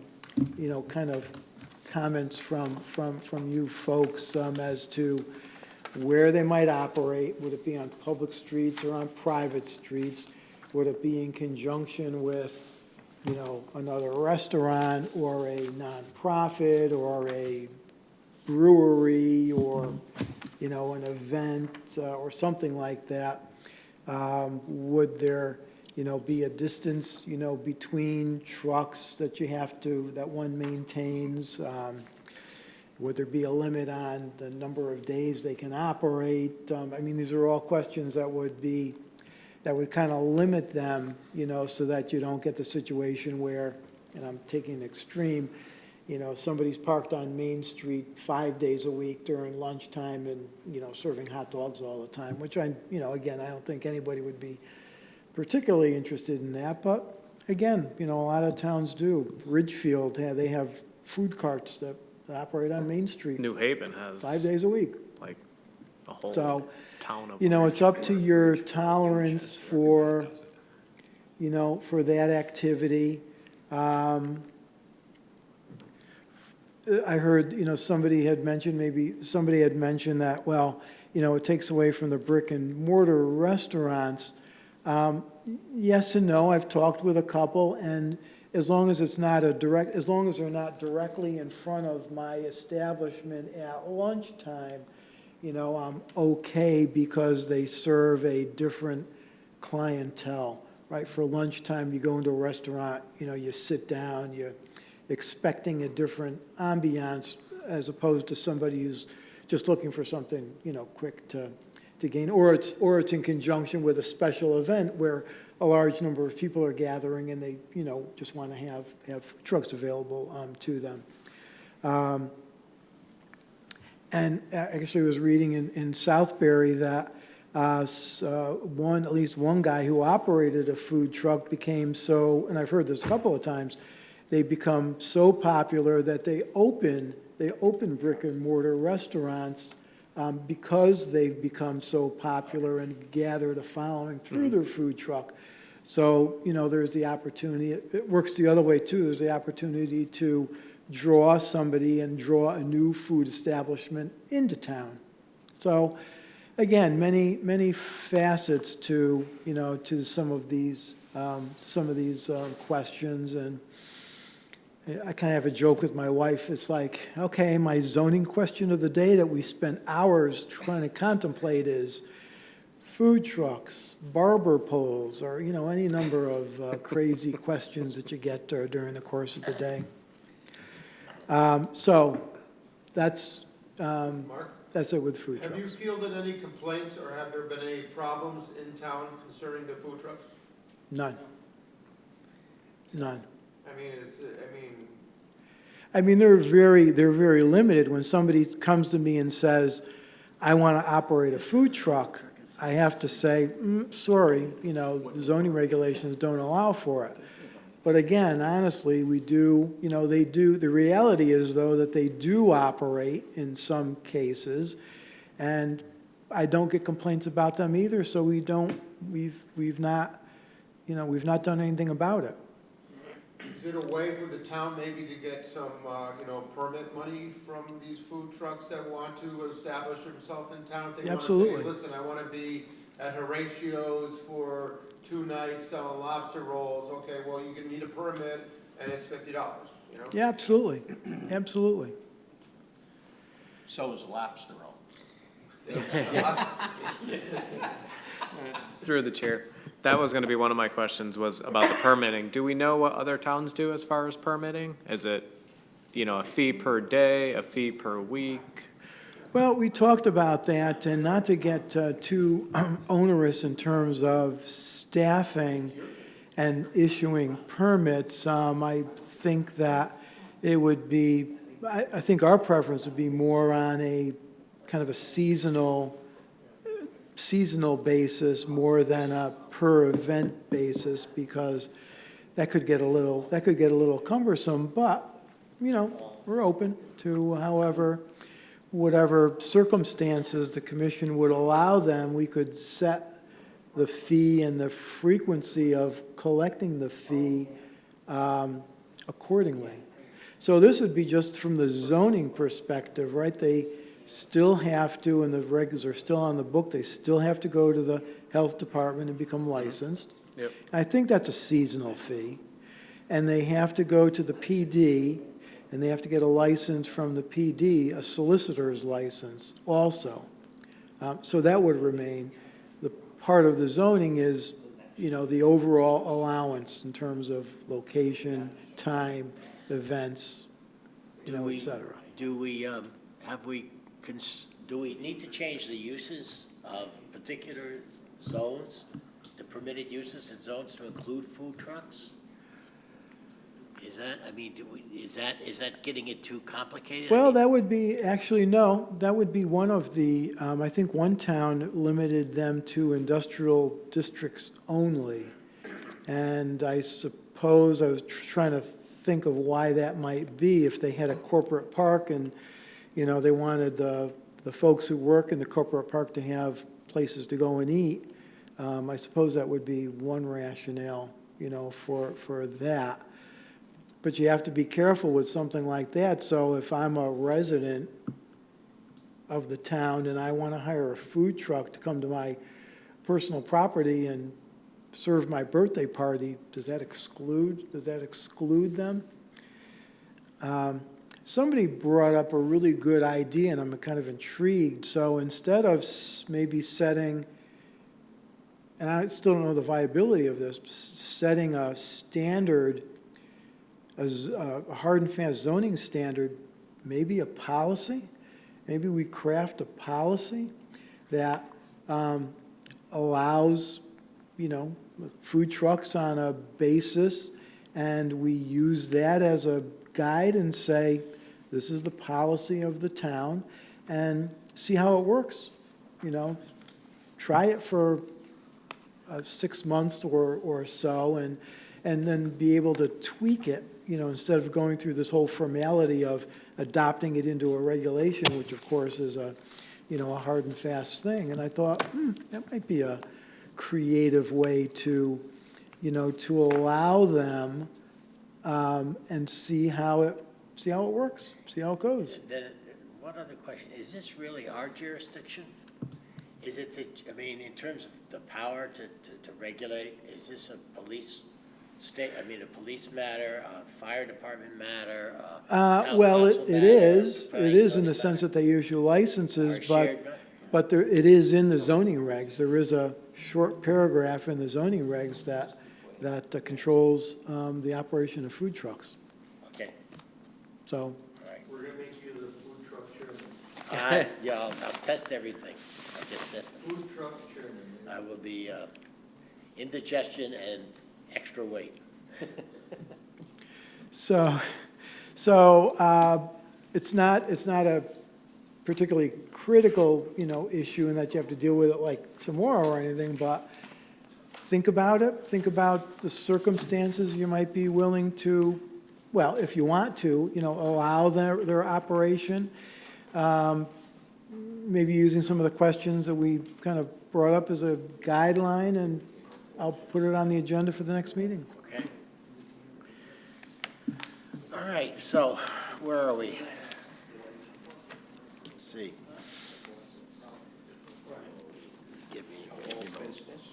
you know, kind of comments from you folks as to where they might operate. Would it be on public streets or on private streets? Would it be in conjunction with, you know, another restaurant or a nonprofit or a brewery or, you know, an event or something like that? Would there, you know, be a distance, you know, between trucks that that one maintains? Would there be a limit on the number of days they can operate? I mean, these are all questions that would kind of limit them, you know, so that you don't get the situation where, and I'm taking an extreme, you know, somebody's parked on Main Street 5 days a week during lunchtime and, you know, serving hot dogs all the time, which I, you know, again, I don't think anybody would be particularly interested in that. But again, you know, a lot of towns do. Ridgefield, they have food carts that operate on Main Street New Haven has 5 days a week. like a whole So, town of. you know, it's up to your tolerance for, you know, for that activity. I heard, you know, somebody had mentioned that, well, you know, it takes away from the brick and mortar restaurants. Yes and no. I've talked with a couple, and as long as it's not as long as they're not directly in front of my establishment at lunchtime, you know, I'm okay because they serve a different clientele, right? For lunchtime, you go into a restaurant, you know, you sit down, you're expecting a different ambiance as opposed to somebody who's just looking for something, you know, quick to gain, or it's in conjunction with a special event where a large number of people are gathering and they, you know, just want to have trucks available to them. And actually, I was reading in Southbury that at least one guy who operated a food truck became so, and I've heard this a couple of times, they become so popular that they open brick and mortar restaurants because they've become so popular and gathered a following through their food truck. So, you know, there's the opportunity. It works the other way too. There's the opportunity to draw somebody and draw a new food establishment into town. So, again, many facets to, you know, to some of these questions. And I kind of have a joke with my wife. It's like, okay, my zoning question of the day that we spent hours trying to contemplate is food trucks, barber poles, or, you know, any number of crazy questions that you get during the course of the day. So that's it with food trucks. Have you fielded any complaints or have there been any problems in town concerning the food trucks? None. I mean, I mean, they're very limited. When somebody comes to me and says, I want to operate a food truck, I have to say, sorry, the zoning regulations don't allow for it. But again, honestly, we do, they do, the reality is, though, that they do operate in some cases, and I don't get complaints about them either, so we've not done anything about it. Is it a way for the town maybe to get some, permit money from these food trucks that want to establish themselves in town? They Absolutely. want to say, listen, I want to be at Horatio's for 2 nights selling lobster rolls. Okay, well, you can need a permit, and it's $50, Yeah, absolutely, absolutely. So is lobster roll. Through the chair. That was gonna be one of my questions, was about the permitting. Do we know what other towns do as far as permitting? Is it, a fee per day, a fee per week? Well, we talked about that, and not to get too onerous in terms of staffing and issuing permits, I think that it would be, I think our preference would be more on a kind of a seasonal basis more than a per event basis, because that could get a little cumbersome, but, we're open to whatever circumstances the commission would allow them. We could set the fee and the frequency of collecting the fee accordingly. So this would be just from the zoning perspective, right? They still have to, and the regs are still on the book, they still have to go to the health department and become licensed. Yep. I think that's a seasonal fee. And they have to go to the PD, and they have to get a license from the PD, a solicitor's license also. So that would remain. The part of the zoning is, the overall allowance in terms of location, time, events, et cetera. Do we need to change the uses of particular zones, the permitted uses in zones to include food trucks? Is that, is that getting it too complicated? Well, that would be, actually, no, that would be one of the, I think one town limited them to industrial districts only. And I suppose, I was trying to think of why that might be, if they had a corporate park and, they wanted the folks who work in the corporate park to have places to go and eat. I suppose that would be one rationale, for that. But you have to be careful with something like that. So if I'm a resident of the town and I want to hire a food truck to come to my personal property and serve my birthday party, does that exclude them? Somebody brought up a really good idea, and I'm kind of intrigued. So instead of maybe setting, and I still don't know the viability of this, setting a standard, a hard and fast zoning standard, maybe a policy. Maybe we craft a policy that allows, food trucks on a basis, and we use that as a guide and say, this is the policy of the town, and see how it works. Try it for 6 months or so, and then be able to tweak it, instead of going through this whole formality of adopting it into a regulation, which of course is a hard and fast thing. And I thought, that might be a creative way to allow them, and see how it works, see how it goes. Then, one other question, is this really our jurisdiction? Is it, in terms of the power to regulate, is this a police matter, a fire department matter? Well, it is in the sense that they issue licenses, but it is in the zoning regs. There is a short paragraph in the zoning regs that controls the operation of food trucks. Okay, So, all right. We're gonna make you the food truck chairman. I'll test everything. I'll just test it. Food truck chairman. I will be indigestion and extra weight. so So it's not a particularly critical, issue and that you have to deal with it like tomorrow or anything, but think about it. Think about the circumstances you might be willing to, well, if you want to, allow their operation. Maybe using some of the questions that we kind of brought up as a guideline, and I'll put it on the agenda for the next meeting. Okay. All right, so where are we? Let's see. Give me old business.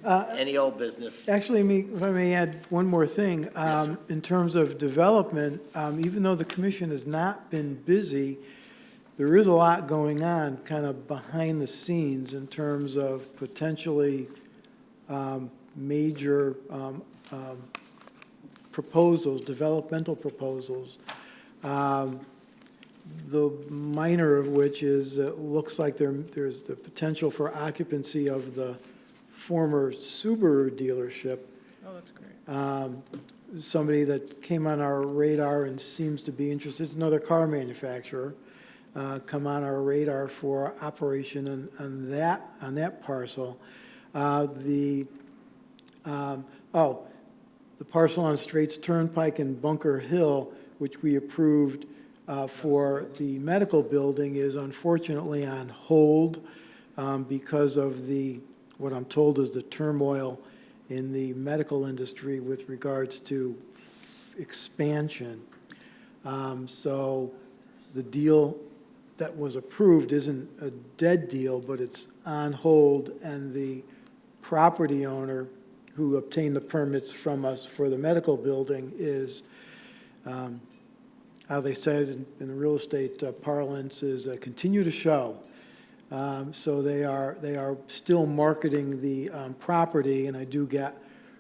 Any old business? Actually, if I may add one more thing. sir. In terms of development, even though the commission has not been busy, there is a lot going on kind of behind the scenes in terms of potentially major proposals, developmental proposals. The minor of which is, it looks like there's the potential for occupancy of the former Subaru dealership. Oh, that's great. Somebody that came on our radar and seems to be interested, it's another car manufacturer, come on our radar for operation on that parcel. The parcel on Straits Turnpike in Bunker Hill, which we approved for the medical building, is unfortunately on hold because of what I'm told is the turmoil in the medical industry with regards to expansion. So the deal that was approved isn't a dead deal, but it's on hold, and the property owner who obtained the permits from us for the medical building is, how they said in the real estate parlance, is continue to show. So they are still marketing the property, and I do get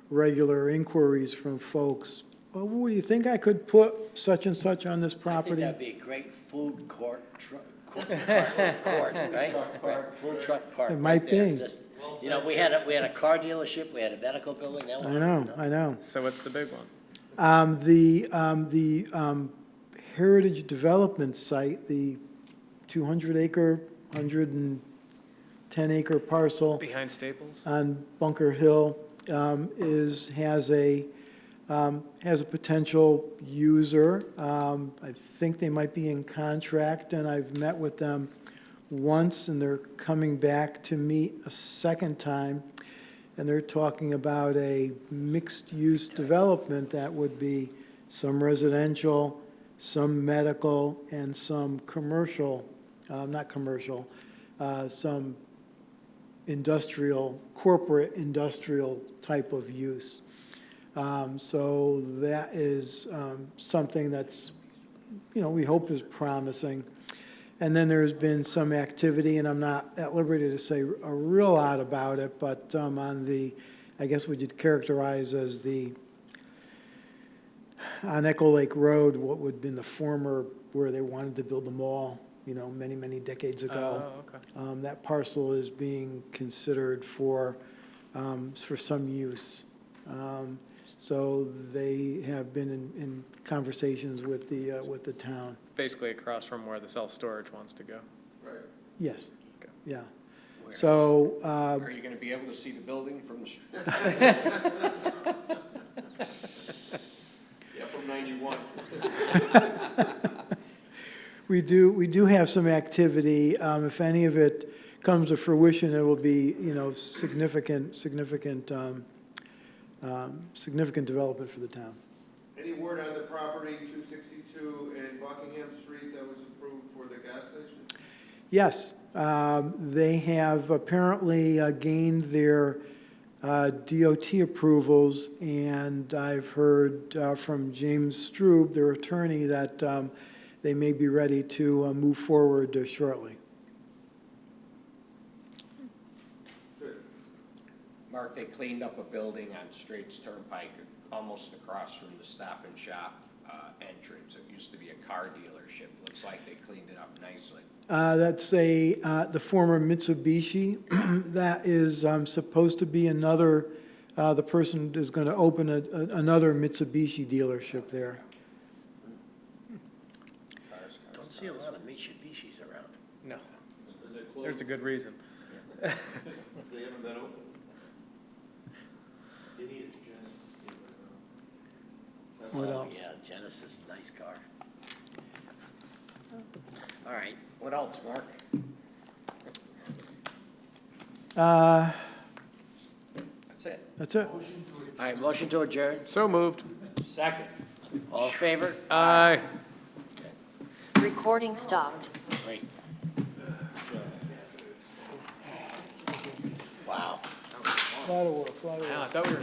regular inquiries from folks. Well, what do you think I could put such and such on this I think property? that'd be a great food court, right? Right, food truck park. It might right there. be. Just, we had a car dealership, we had a medical building. That was- Oh. I know. So what's the big one? The Heritage Development Site, the 200-acre, 110-acre parcel Behind Staples? on Bunker Hill has a potential user. I think they might be in contract, and I've met with them once, and they're coming back to meet a second time, and they're talking about a mixed-use development that would be some residential, some medical, and some commercial, some industrial, corporate industrial type of use. So that is something that's, we hope is promising. And then there's been some activity, and I'm not at liberty to say a real lot about it, but on the, I guess we could characterize as on Echo Lake Road, what would have been the former, where they wanted to build the mall, many, many decades ago. Oh, okay. That parcel is being considered for some use. So they have been in conversations with the town. Basically across from where the self-storage wants to go. Yes, Okay. yeah. So, Are you gonna be able to see the building from the street? Yeah, from 91. we do have some activity. If any of it comes to fruition, it will be, significant development for the town. Any word on the property, 262 in Buckingham Street, that was approved for the gas station? Yes, they have apparently gained their DOT approvals, and I've heard from James Strube, their attorney, that they may be ready to move forward shortly. Mark, they cleaned up a building on Straits Turnpike, almost across from the Stop and Shop entrance. It used to be a car dealership. Looks like they cleaned it up nicely. That's the former Mitsubishi. That is supposed to be another, the person is going to open another Mitsubishi dealership there. see a lot of Mitsubishis around. No. There's a good reason. They haven't been open? They need a Genesis. What Oh, else? yeah, Genesis, nice car. All right, what else, Mark? That's it. That's it. All right, motion to adjourn. So moved. Second. All in favor? Aye. Recording stopped. Great. Wow. A lot of work, a lot of work. Yeah, I thought we were